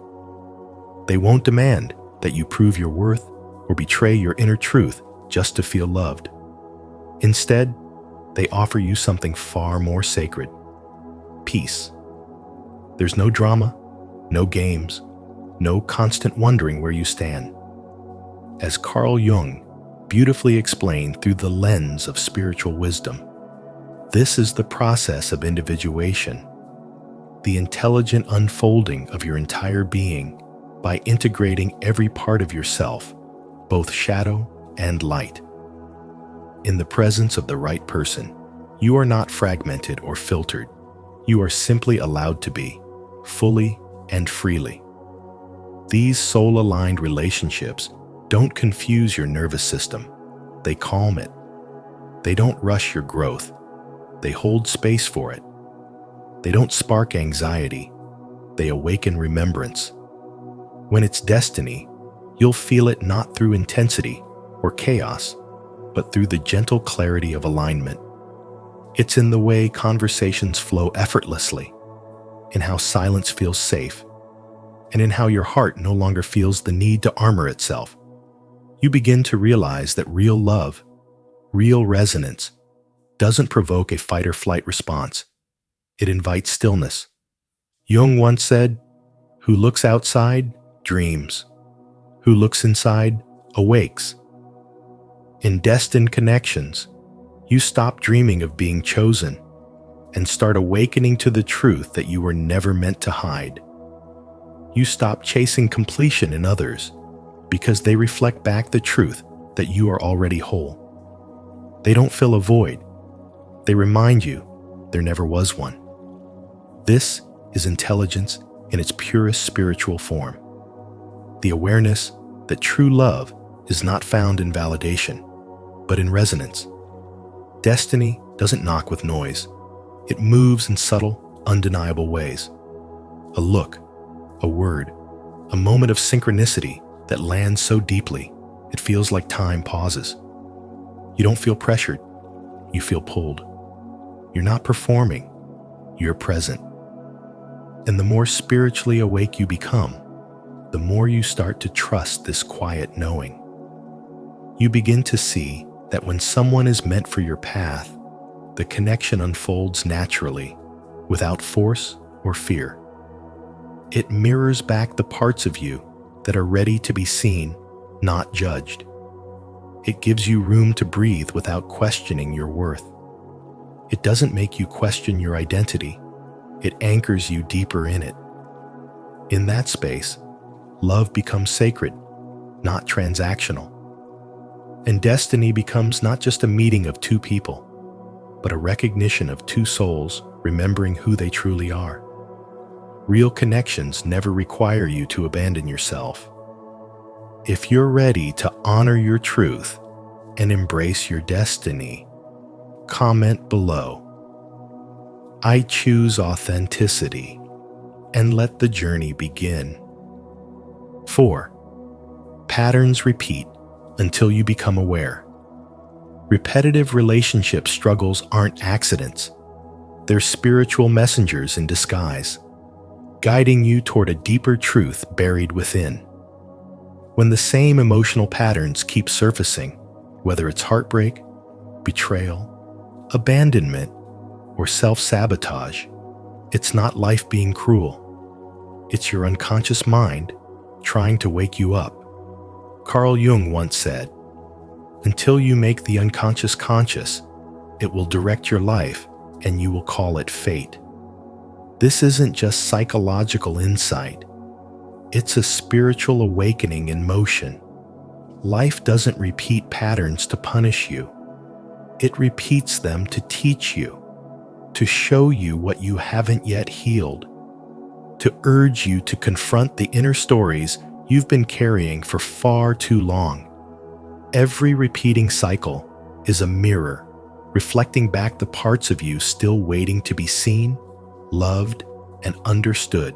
They won't demand that you prove your worth or betray your inner truth just to feel loved. Instead, they offer you something far more sacred: peace. There's no drama, no games, no constant wondering where you stand. As Carl Jung beautifully explained through the lens of spiritual wisdom, this is the process of individuation, the intelligent unfolding of your entire being by integrating every part of yourself, both shadow and light. In the presence of the right person, you are not fragmented or filtered. You are simply allowed to be, fully and freely. These soul-aligned relationships don't confuse your nervous system. They calm it. They don't rush your growth. They hold space for it. They don't spark anxiety. They awaken remembrance. When it's destiny, you'll feel it not through intensity or chaos, but through the gentle clarity of alignment. It's in the way conversations flow effortlessly, in how silence feels safe, and in how your heart no longer feels the need to armor itself. You begin to realize that real love, real resonance, doesn't provoke a fight-or-flight response. It invites stillness. Jung once said, "Who looks outside, dreams. Who looks inside, awakes." In destined connections, you stop dreaming of being chosen and start awakening to the truth that you were never meant to hide. You stop chasing completion in others because they reflect back the truth that you are already whole. They don't fill a void. They remind you there never was one. This is intelligence in its purest spiritual form. The awareness that true love is not found in validation, but in resonance. Destiny doesn't knock with noise. It moves in subtle, undeniable ways. A look, a word, a moment of synchronicity that lands so deeply, it feels like time pauses. You don't feel pressured. You feel pulled. You're not performing. You're present. And the more spiritually awake you become, the more you start to trust this quiet knowing. You begin to see that when someone is meant for your path, the connection unfolds naturally, without force or fear. It mirrors back the parts of you that are ready to be seen, not judged. It gives you room to breathe without questioning your worth. It doesn't make you question your identity. It anchors you deeper in it. In that space, love becomes sacred, not transactional. And destiny becomes not just a meeting of two people, but a recognition of two souls remembering who they truly are. Real connections never require you to abandon yourself. If you're ready to honor your truth and embrace your destiny, comment below. I choose authenticity, and let the journey begin. 4. Patterns repeat until you become aware. Repetitive relationship struggles aren't accidents. They're spiritual messengers in disguise, guiding you toward a deeper truth buried within. When the same emotional patterns keep surfacing, whether it's heartbreak, betrayal, abandonment, or self-sabotage, it's not life being cruel. It's your unconscious mind trying to wake you up. Carl Jung once said, "Until you make the unconscious conscious, it will direct your life and you will call it fate." This isn't just psychological insight. It's a spiritual awakening in motion. Life doesn't repeat patterns to punish you. It repeats them to teach you, to show you what you haven't yet healed, to urge you to confront the inner stories you've been carrying for far too long. Every repeating cycle is a mirror, reflecting back the parts of you still waiting to be seen, loved, and understood.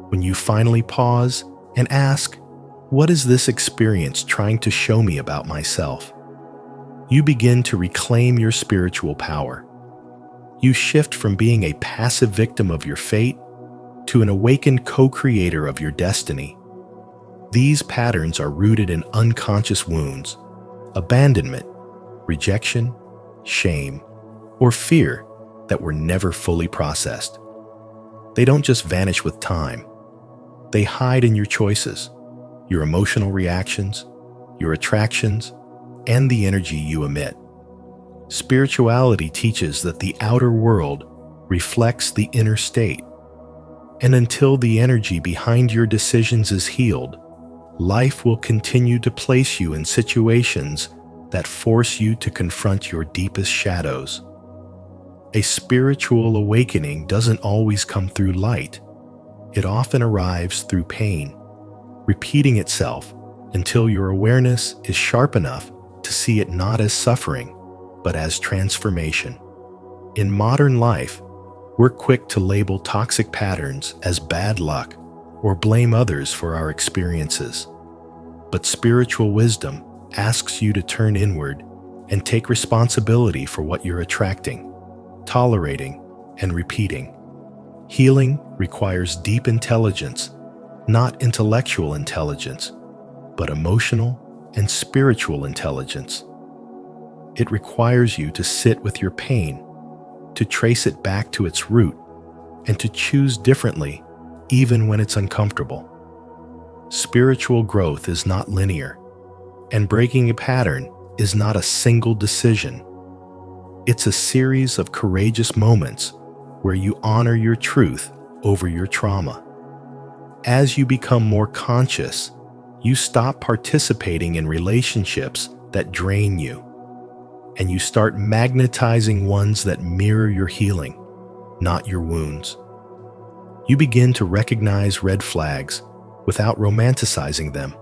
When you finally pause and ask, "What is this experience trying to show me about myself?" you begin to reclaim your spiritual power. You shift from being a passive victim of your fate to an awakened co-creator of your destiny. These patterns are rooted in unconscious wounds, abandonment, rejection, shame, or fear that were never fully processed. They don't just vanish with time. They hide in your choices, your emotional reactions, your attractions, and the energy you emit. Spirituality teaches that the outer world reflects the inner state, and until the energy behind your decisions is healed, life will continue to place you in situations that force you to confront your deepest shadows. A spiritual awakening doesn't always come through light. It often arrives through pain, repeating itself until your awareness is sharp enough to see it not as suffering, but as transformation. In modern life, we're quick to label toxic patterns as bad luck or blame others for our experiences. But spiritual wisdom asks you to turn inward and take responsibility for what you're attracting, tolerating, and repeating. Healing requires deep intelligence, not intellectual intelligence, but emotional and spiritual intelligence. It requires you to sit with your pain, to trace it back to its root, and to choose differently even when it's uncomfortable. Spiritual growth is not linear, and breaking a pattern is not a single decision. It's a series of courageous moments where you honor your truth over your trauma. As you become more conscious, you stop participating in relationships that drain you, and you start magnetizing ones that mirror your healing, not your wounds. You begin to recognize red flags without romanticizing them.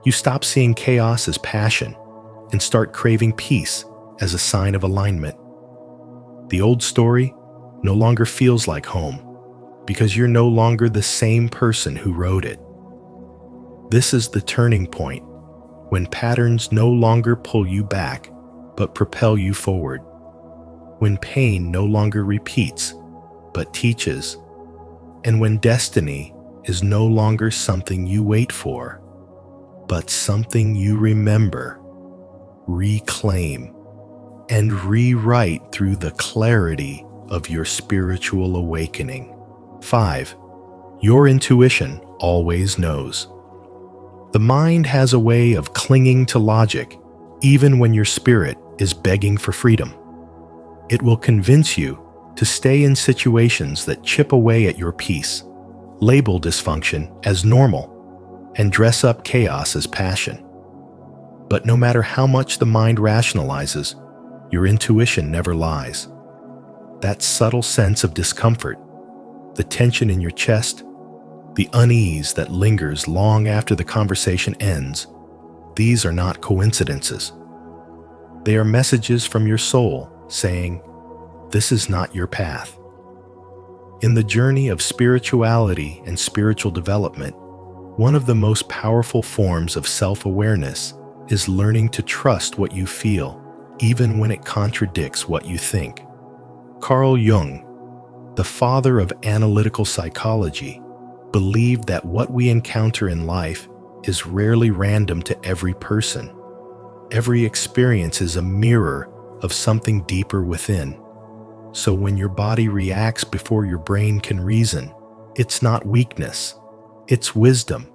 You stop seeing chaos as passion and start craving peace as a sign of alignment. The old story no longer feels like home because you're no longer the same person who wrote it. This is the turning point when patterns no longer pull you back but propel you forward. When pain no longer repeats but teaches, and when destiny is no longer something you wait for, but something you remember, reclaim, and rewrite through the clarity of your spiritual awakening. 5. Your intuition always knows. The mind has a way of clinging to logic, even when your spirit is begging for freedom. It will convince you to stay in situations that chip away at your peace, label dysfunction as normal, and dress up chaos as passion. But no matter how much the mind rationalizes, your intuition never lies. That subtle sense of discomfort, the tension in your chest, the unease that lingers long after the conversation ends, these are not coincidences. They are messages from your soul saying, "This is not your path." In the journey of spirituality and spiritual development, one of the most powerful forms of self-awareness is learning to trust what you feel, even when it contradicts what you think. Carl Jung, the father of analytical psychology, believed that what we encounter in life is rarely random to every person. Every experience is a mirror of something deeper within. So when your body reacts before your brain can reason, it's not weakness, it's wisdom.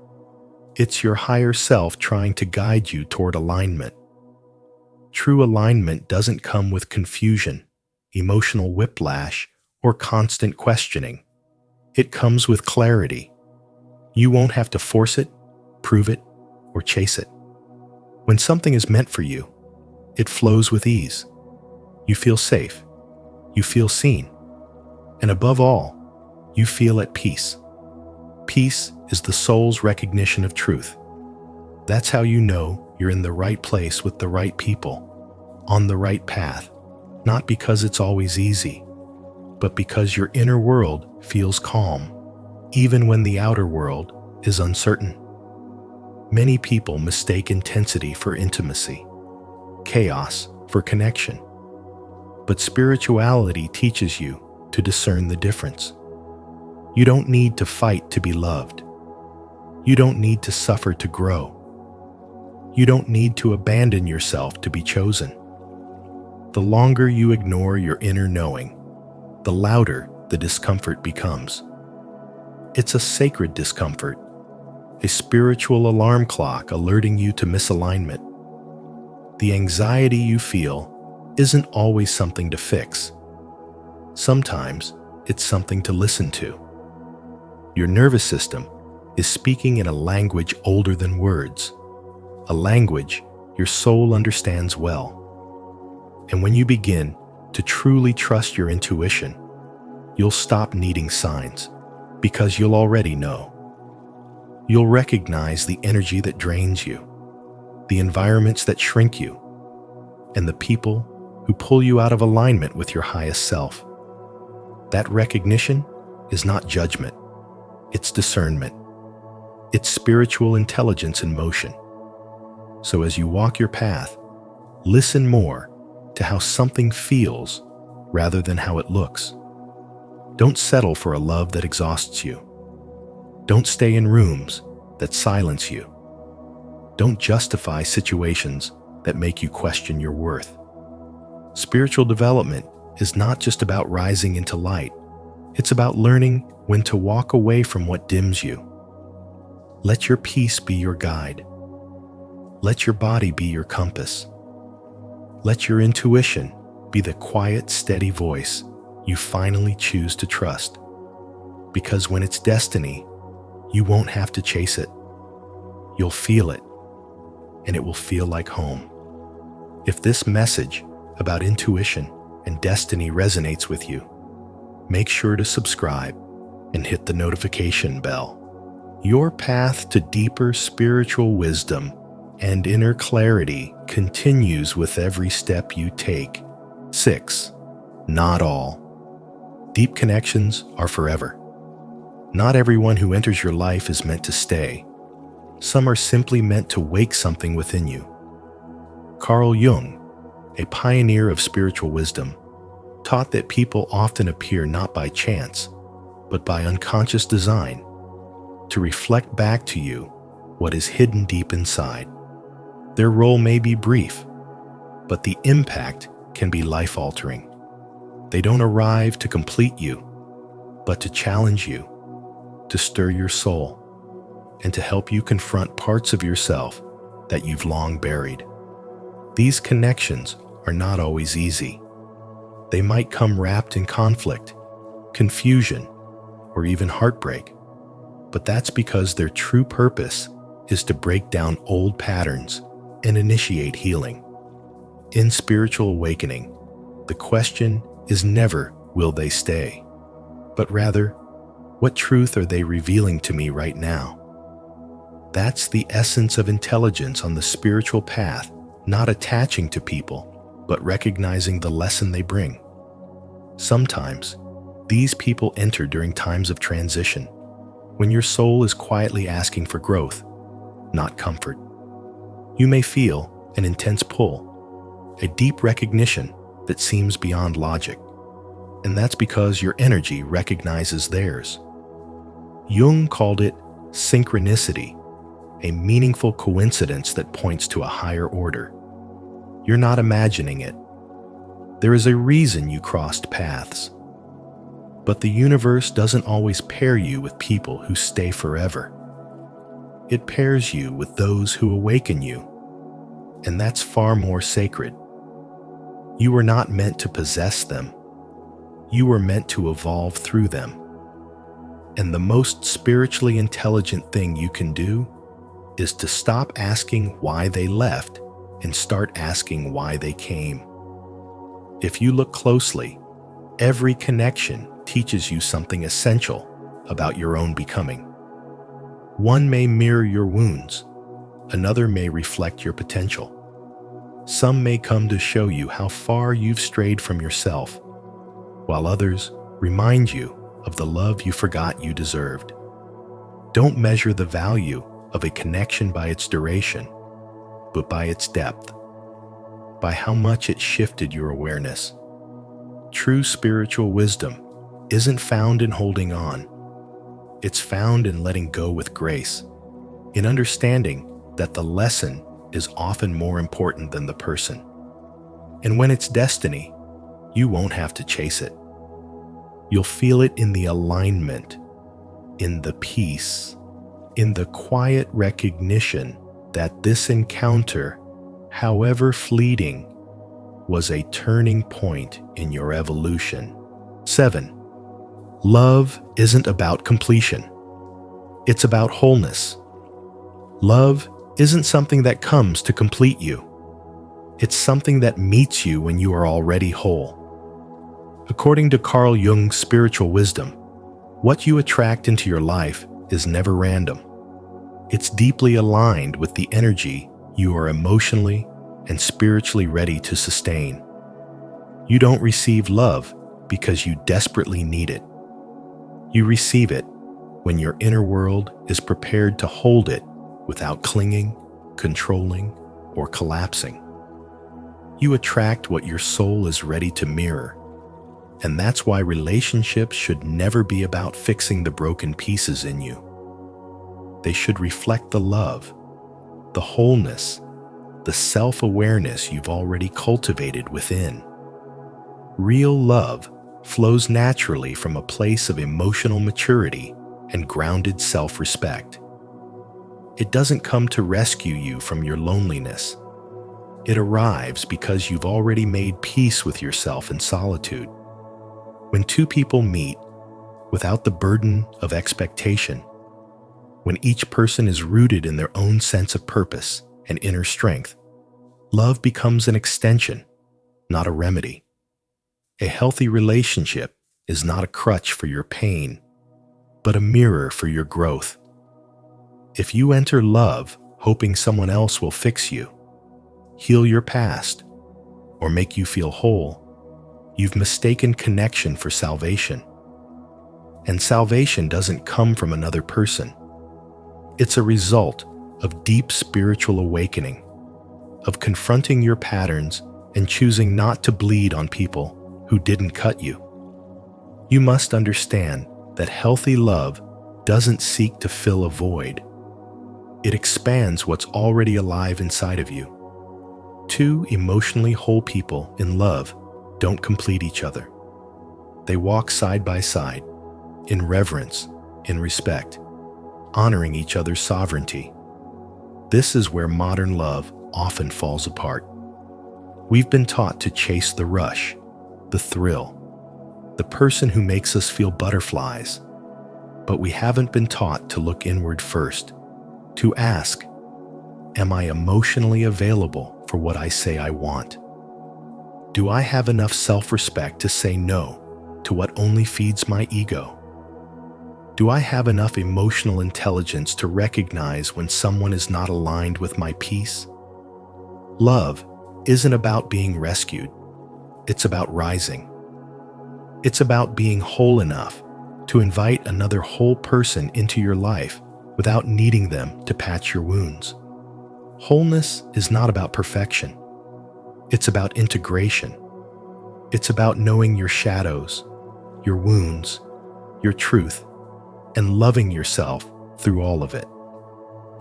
It's your higher self trying to guide you toward alignment. True alignment doesn't come with confusion, emotional whiplash, or constant questioning. It comes with clarity. You won't have to force it, prove it, or chase it. When something is meant for you, it flows with ease. You feel safe. You feel seen. And above all, you feel at peace. Peace is the soul's recognition of truth. That's how you know you're in the right place with the right people, on the right path, not because it's always easy, but because your inner world feels calm, even when the outer world is uncertain. Many people mistake intensity for intimacy, chaos for connection. But spirituality teaches you to discern the difference. You don't need to fight to be loved. You don't need to suffer to grow. You don't need to abandon yourself to be chosen. The longer you ignore your inner knowing, the louder the discomfort becomes. It's a sacred discomfort, a spiritual alarm clock alerting you to misalignment. The anxiety you feel isn't always something to fix. Sometimes it's something to listen to. Your nervous system is speaking in a language older than words, a language your soul understands well. And when you begin to truly trust your intuition, you'll stop needing signs because you'll already know. You'll recognize the energy that drains you, the environments that shrink you, and the people who pull you out of alignment with your highest self. That recognition is not judgment, it's discernment. It's spiritual intelligence in motion. So as you walk your path, listen more to how something feels rather than how it looks. Don't settle for a love that exhausts you. Don't stay in rooms that silence you. Don't justify situations that make you question your worth. Spiritual development is not just about rising into light. It's about learning when to walk away from what dims you. Let your peace be your guide. Let your body be your compass. Let your intuition be the quiet, steady voice you finally choose to trust. Because when it's destiny, you won't have to chase it. You'll feel it, and it will feel like home. If this message about intuition and destiny resonates with you, make sure to subscribe and hit the notification bell. Your path to deeper spiritual wisdom and inner clarity continues with every step you take. 6. Not all. Deep connections are forever. Not everyone who enters your life is meant to stay. Some are simply meant to wake something within you. Carl Jung, a pioneer of spiritual wisdom, taught that people often appear not by chance, but by unconscious design, to reflect back to you what is hidden deep inside. Their role may be brief, but the impact can be life-altering. They don't arrive to complete you, but to challenge you, to stir your soul, and to help you confront parts of yourself that you've long buried. These connections are not always easy. They might come wrapped in conflict, confusion, or even heartbreak, but that's because their true purpose is to break down old patterns and initiate healing. In spiritual awakening, the question is never, will they stay? But rather, what truth are they revealing to me right now? That's the essence of intelligence on the spiritual path, not attaching to people, but recognizing the lesson they bring. Sometimes, these people enter during times of transition, when your soul is quietly asking for growth, not comfort. You may feel an intense pull, a deep recognition that seems beyond logic, and that's because your energy recognizes theirs. Jung called it synchronicity, a meaningful coincidence that points to a higher order. You're not imagining it. There is a reason you crossed paths. But the universe doesn't always pair you with people who stay forever. It pairs you with those who awaken you, and that's far more sacred. You were not meant to possess them. You were meant to evolve through them. And the most spiritually intelligent thing you can do is to stop asking why they left and start asking why they came. If you look closely, every connection teaches you something essential about your own becoming. One may mirror your wounds, another may reflect your potential. Some may come to show you how far you've strayed from yourself, while others remind you of the love you forgot you deserved. Don't measure the value of a connection by its duration, but by its depth, by how much it shifted your awareness. True spiritual wisdom isn't found in holding on. It's found in letting go with grace. in understanding that the lesson is often more important than the person. And when it's destiny, you won't have to chase it. You'll feel it in the alignment, in the peace, in the quiet recognition that this encounter, however fleeting, was a turning point in your evolution. 7. Love isn't about completion. It's about wholeness. Love isn't something that comes to complete you. It's something that meets you when you are already whole. According to Carl Jung's spiritual wisdom, what you attract into your life is never random. It's deeply aligned with the energy you are emotionally and spiritually ready to sustain. You don't receive love because you desperately need it. You receive it when your inner world is prepared to hold it without clinging, controlling, or collapsing. You attract what your soul is ready to mirror. And that's why relationships should never be about fixing the broken pieces in you. They should reflect the love, the wholeness, the self-awareness you've already cultivated within. Real love flows naturally from a place of emotional maturity and grounded self-respect. It doesn't come to rescue you from your loneliness. It arrives because you've already made peace with yourself in solitude. When two people meet without the burden of expectation, when each person is rooted in their own sense of purpose and inner strength, love becomes an extension, not a remedy. A healthy relationship is not a crutch for your pain, but a mirror for your growth. If you enter love hoping someone else will fix you, heal your past, or make you feel whole, you've mistaken connection for salvation. And salvation doesn't come from another person. It's a result of deep spiritual awakening, of confronting your patterns and choosing not to bleed on people who didn't cut you. You must understand that healthy love doesn't seek to fill a void. It expands what's already alive inside of you. Two emotionally whole people in love don't complete each other. They walk side by side, in reverence, in respect, honoring each other's sovereignty. This is where modern love often falls apart. We've been taught to chase the rush, the thrill, the person who makes us feel butterflies, but we haven't been taught to look inward first, to ask, am I emotionally available for what I say I want? Do I have enough self-respect to say no to what only feeds my ego? Do I have enough emotional intelligence to recognize when someone is not aligned with my peace? Love isn't about being rescued. It's about rising. It's about being whole enough to invite another whole person into your life without needing them to patch your wounds. Wholeness is not about perfection. It's about integration. It's about knowing your shadows, your wounds, your truth, and loving yourself through all of it.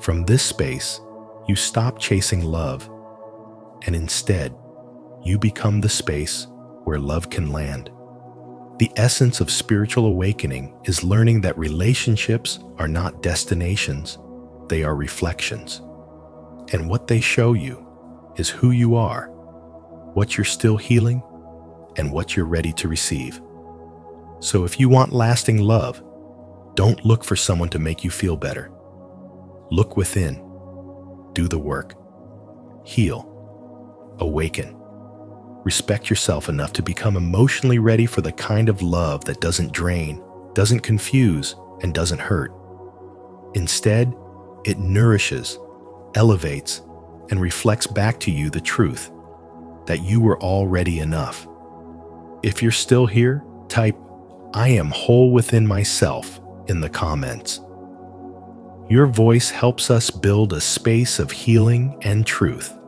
From this space, you stop chasing love, and instead, you become the space where love can land. The essence of spiritual awakening is learning that relationships are not destinations, they are reflections. And what they show you is who you are, what you're still healing, and what you're ready to receive. So if you want lasting love, don't look for someone to make you feel better. Look within. Do the work. Heal. Awaken. Respect yourself enough to become emotionally ready for the kind of love that doesn't drain, doesn't confuse, and doesn't hurt. Instead, it nourishes, elevates, and reflects back to you the truth that you were already enough. If you're still here, type, "I am whole within myself" in the comments. Your voice helps us build a space of healing and truth.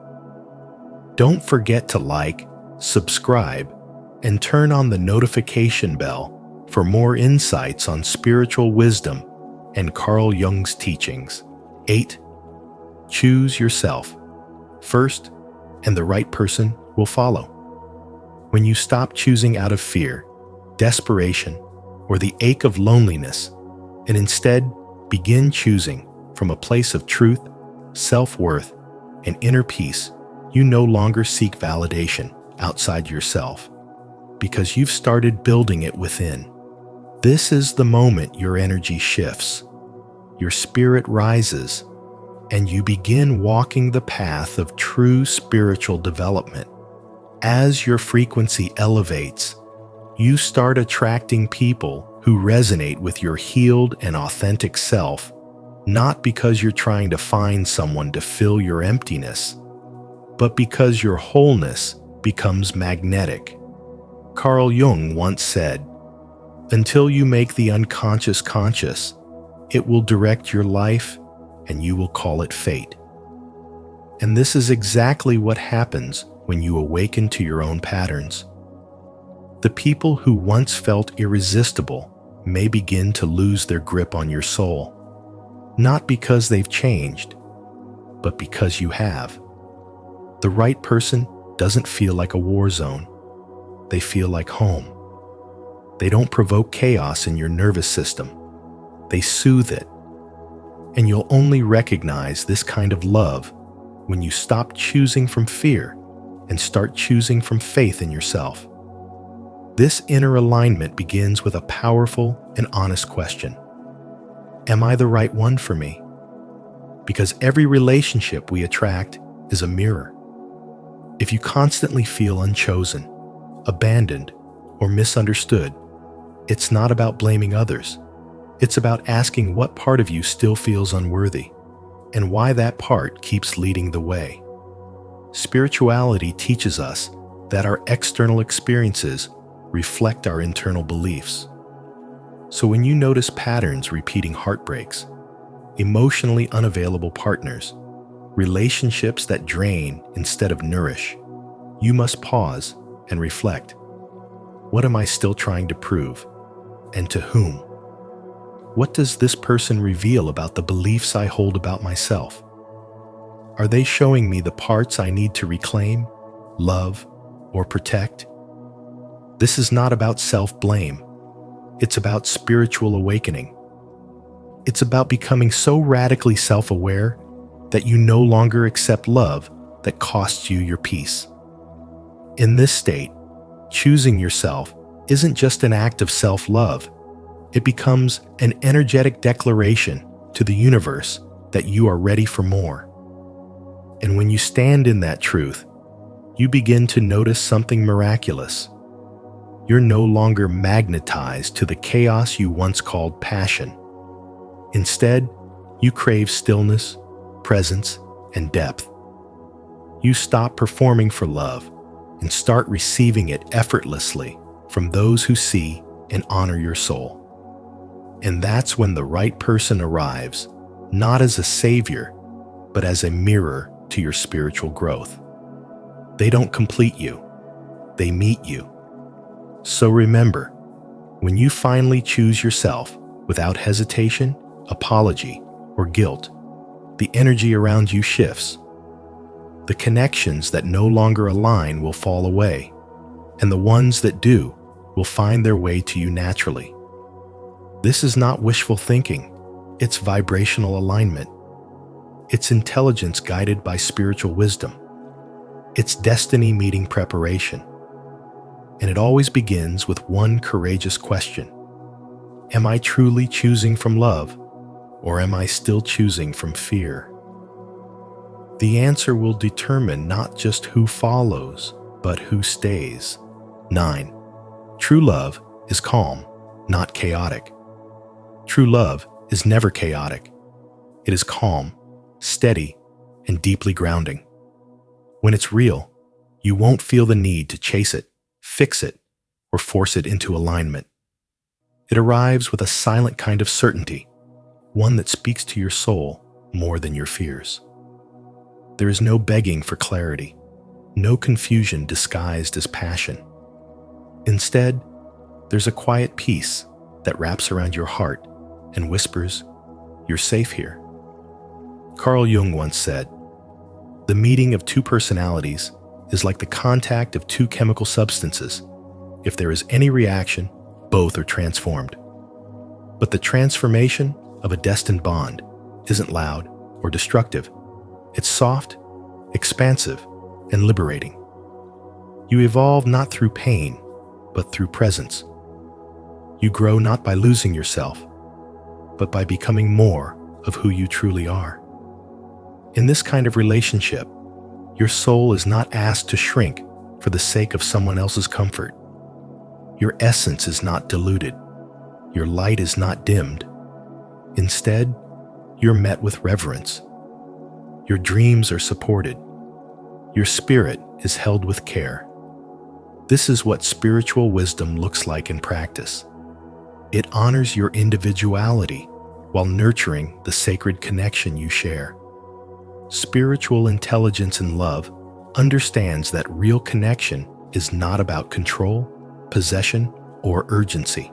Don't forget to like, subscribe, and turn on the notification bell for more insights on spiritual wisdom and Carl Jung's teachings. 8. Choose yourself first, and the right person will follow. When you stop choosing out of fear, desperation, or the ache of loneliness, and instead begin choosing from a place of truth, self-worth, and inner peace, you no longer seek validation outside yourself, because you've started building it within. This is the moment your energy shifts, your spirit rises, and you begin walking the path of true spiritual development. As your frequency elevates, you start attracting people who resonate with your healed and authentic self, not because you're trying to find someone to fill your emptiness, but because your wholeness becomes magnetic. Carl Jung once said, "Until you make the unconscious conscious, it will direct your life and you will call it fate." And this is exactly what happens when you awaken to your own patterns. The people who once felt irresistible may begin to lose their grip on your soul, not because they've changed, but because you have. The right person doesn't feel like a war zone. They feel like home. They don't provoke chaos in your nervous system. They soothe it. And you'll only recognize this kind of love when you stop choosing from fear and start choosing from faith in yourself. This inner alignment begins with a powerful and honest question. Am I the right one for me? Because every relationship we attract is a mirror. If you constantly feel unchosen, abandoned, or misunderstood, it's not about blaming others. It's about asking what part of you still feels unworthy and why that part keeps leading the way. Spirituality teaches us that our external experiences reflect our internal beliefs. So when you notice patterns repeating heartbreaks, emotionally unavailable partners, relationships that drain instead of nourish, you must pause and reflect. What am I still trying to prove? And to whom? What does this person reveal about the beliefs I hold about myself? Are they showing me the parts I need to reclaim, love, or protect? This is not about self-blame. It's about spiritual awakening. It's about becoming so radically self-aware that you no longer accept love that costs you your peace. In this state, choosing yourself isn't just an act of self-love. It becomes an energetic declaration to the universe that you are ready for more. And when you stand in that truth, you begin to notice something miraculous. You're no longer magnetized to the chaos you once called passion. Instead, you crave stillness, presence, and depth. You stop performing for love and start receiving it effortlessly from those who see and honor your soul. And that's when the right person arrives, not as a savior, but as a mirror to your spiritual growth. They don't complete you, they meet you. So remember, when you finally choose yourself without hesitation, apology, or guilt, the energy around you shifts. The connections that no longer align will fall away, and the ones that do will find their way to you naturally. This is not wishful thinking, it's vibrational alignment. It's intelligence guided by spiritual wisdom. It's destiny meeting preparation. And it always begins with one courageous question. Am I truly choosing from love, or am I still choosing from fear? The answer will determine not just who follows, but who stays. 9. True love is calm, not chaotic. True love is never chaotic. It is calm, steady, and deeply grounding. When it's real, you won't feel the need to chase it, fix it, or force it into alignment. It arrives with a silent kind of certainty, one that speaks to your soul more than your fears. There is no begging for clarity, no confusion disguised as passion. Instead, there's a quiet peace that wraps around your heart and whispers, "You're safe here." Carl Jung once said, "The meeting of two personalities is like the contact of two chemical substances. If there is any reaction, both are transformed. But the transformation of a destined bond isn't loud or destructive. It's soft, expansive, and liberating. You evolve not through pain, but through presence. You grow not by losing yourself, but by becoming more of who you truly are. In this kind of relationship, your soul is not asked to shrink for the sake of someone else's comfort. Your essence is not diluted. Your light is not dimmed. Instead, you're met with reverence. Your dreams are supported. Your spirit is held with care. This is what spiritual wisdom looks like in practice. It honors your individuality while nurturing the sacred connection you share. Spiritual intelligence and love understands that real connection is not about control, possession, or urgency.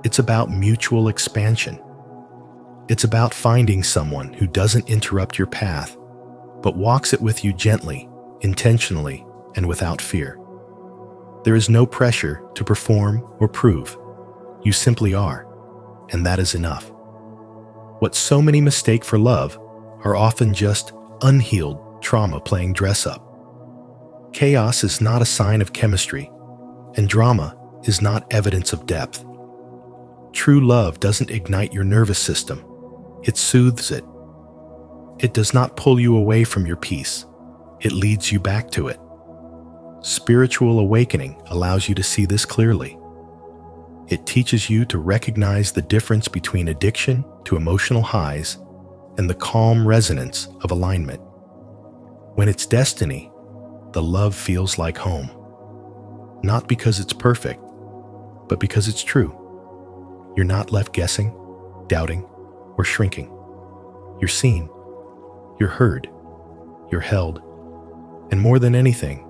It's about mutual expansion. It's about finding someone who doesn't interrupt your path, but walks it with you gently, intentionally, and without fear. There is no pressure to perform or prove. You simply are, and that is enough. What so many mistake for love are often just unhealed trauma playing dress-up. Chaos is not a sign of chemistry, and drama is not evidence of depth. True love doesn't ignite your nervous system. It soothes it. It does not pull you away from your peace. It leads you back to it. Spiritual awakening allows you to see this clearly. It teaches you to recognize the difference between addiction to emotional highs and the calm resonance of alignment. When it's destiny, the love feels like home. Not because it's perfect, but because it's true. You're not left guessing, doubting, or shrinking. You're seen, you're heard, you're held, and more than anything,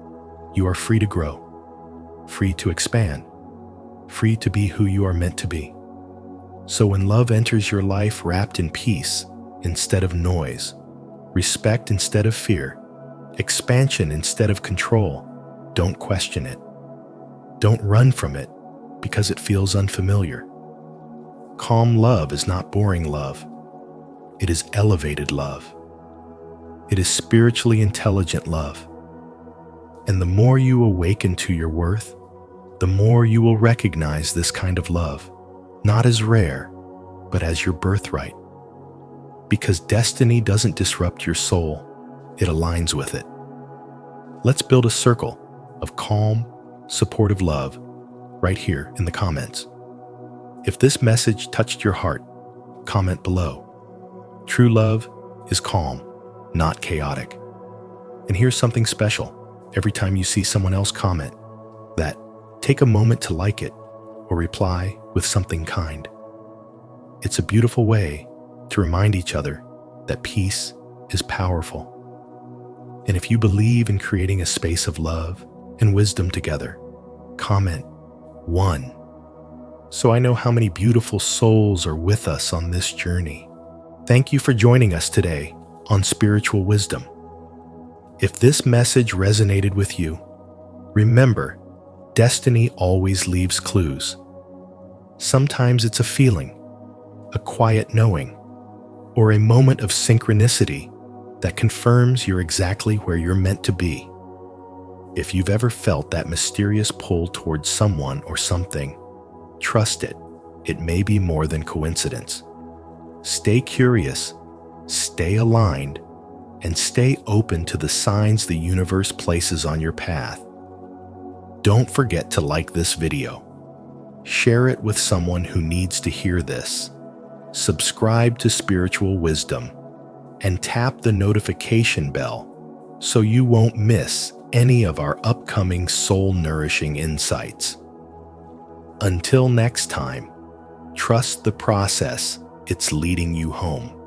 you are free to grow, free to expand, free to be who you are meant to be. So when love enters your life wrapped in peace instead of noise, respect instead of fear, expansion instead of control, don't question it. Don't run from it because it feels unfamiliar. Calm love is not boring love. It is elevated love. It is spiritually intelligent love. And the more you awaken to your worth, the more you will recognize this kind of love, not as rare, but as your birthright. Because destiny doesn't disrupt your soul, it aligns with it. Let's build a circle of calm, supportive love right here in the comments. If this message touched your heart, comment below. True love is calm, not chaotic. And here's something special. Every time you see someone else comment that, take a moment to like it or reply with something kind. It's a beautiful way to remind each other that peace is powerful. And if you believe in creating a space of love and wisdom together, comment 1. So I know how many beautiful souls are with us on this journey. Thank you for joining us today on Spiritual Wisdom. If this message resonated with you, remember, destiny always leaves clues. Sometimes it's a feeling, a quiet knowing, or a moment of synchronicity that confirms you're exactly where you're meant to be. If you've ever felt that mysterious pull towards someone or something, trust it. It may be more than coincidence. Stay curious, stay aligned, and stay open to the signs the universe places on your path. Don't forget to like this video. Share it with someone who needs to hear this. Subscribe to Spiritual Wisdom and tap the notification bell so you won't miss any of our upcoming soul-nourishing insights. Until next time, trust the process. It's leading you home.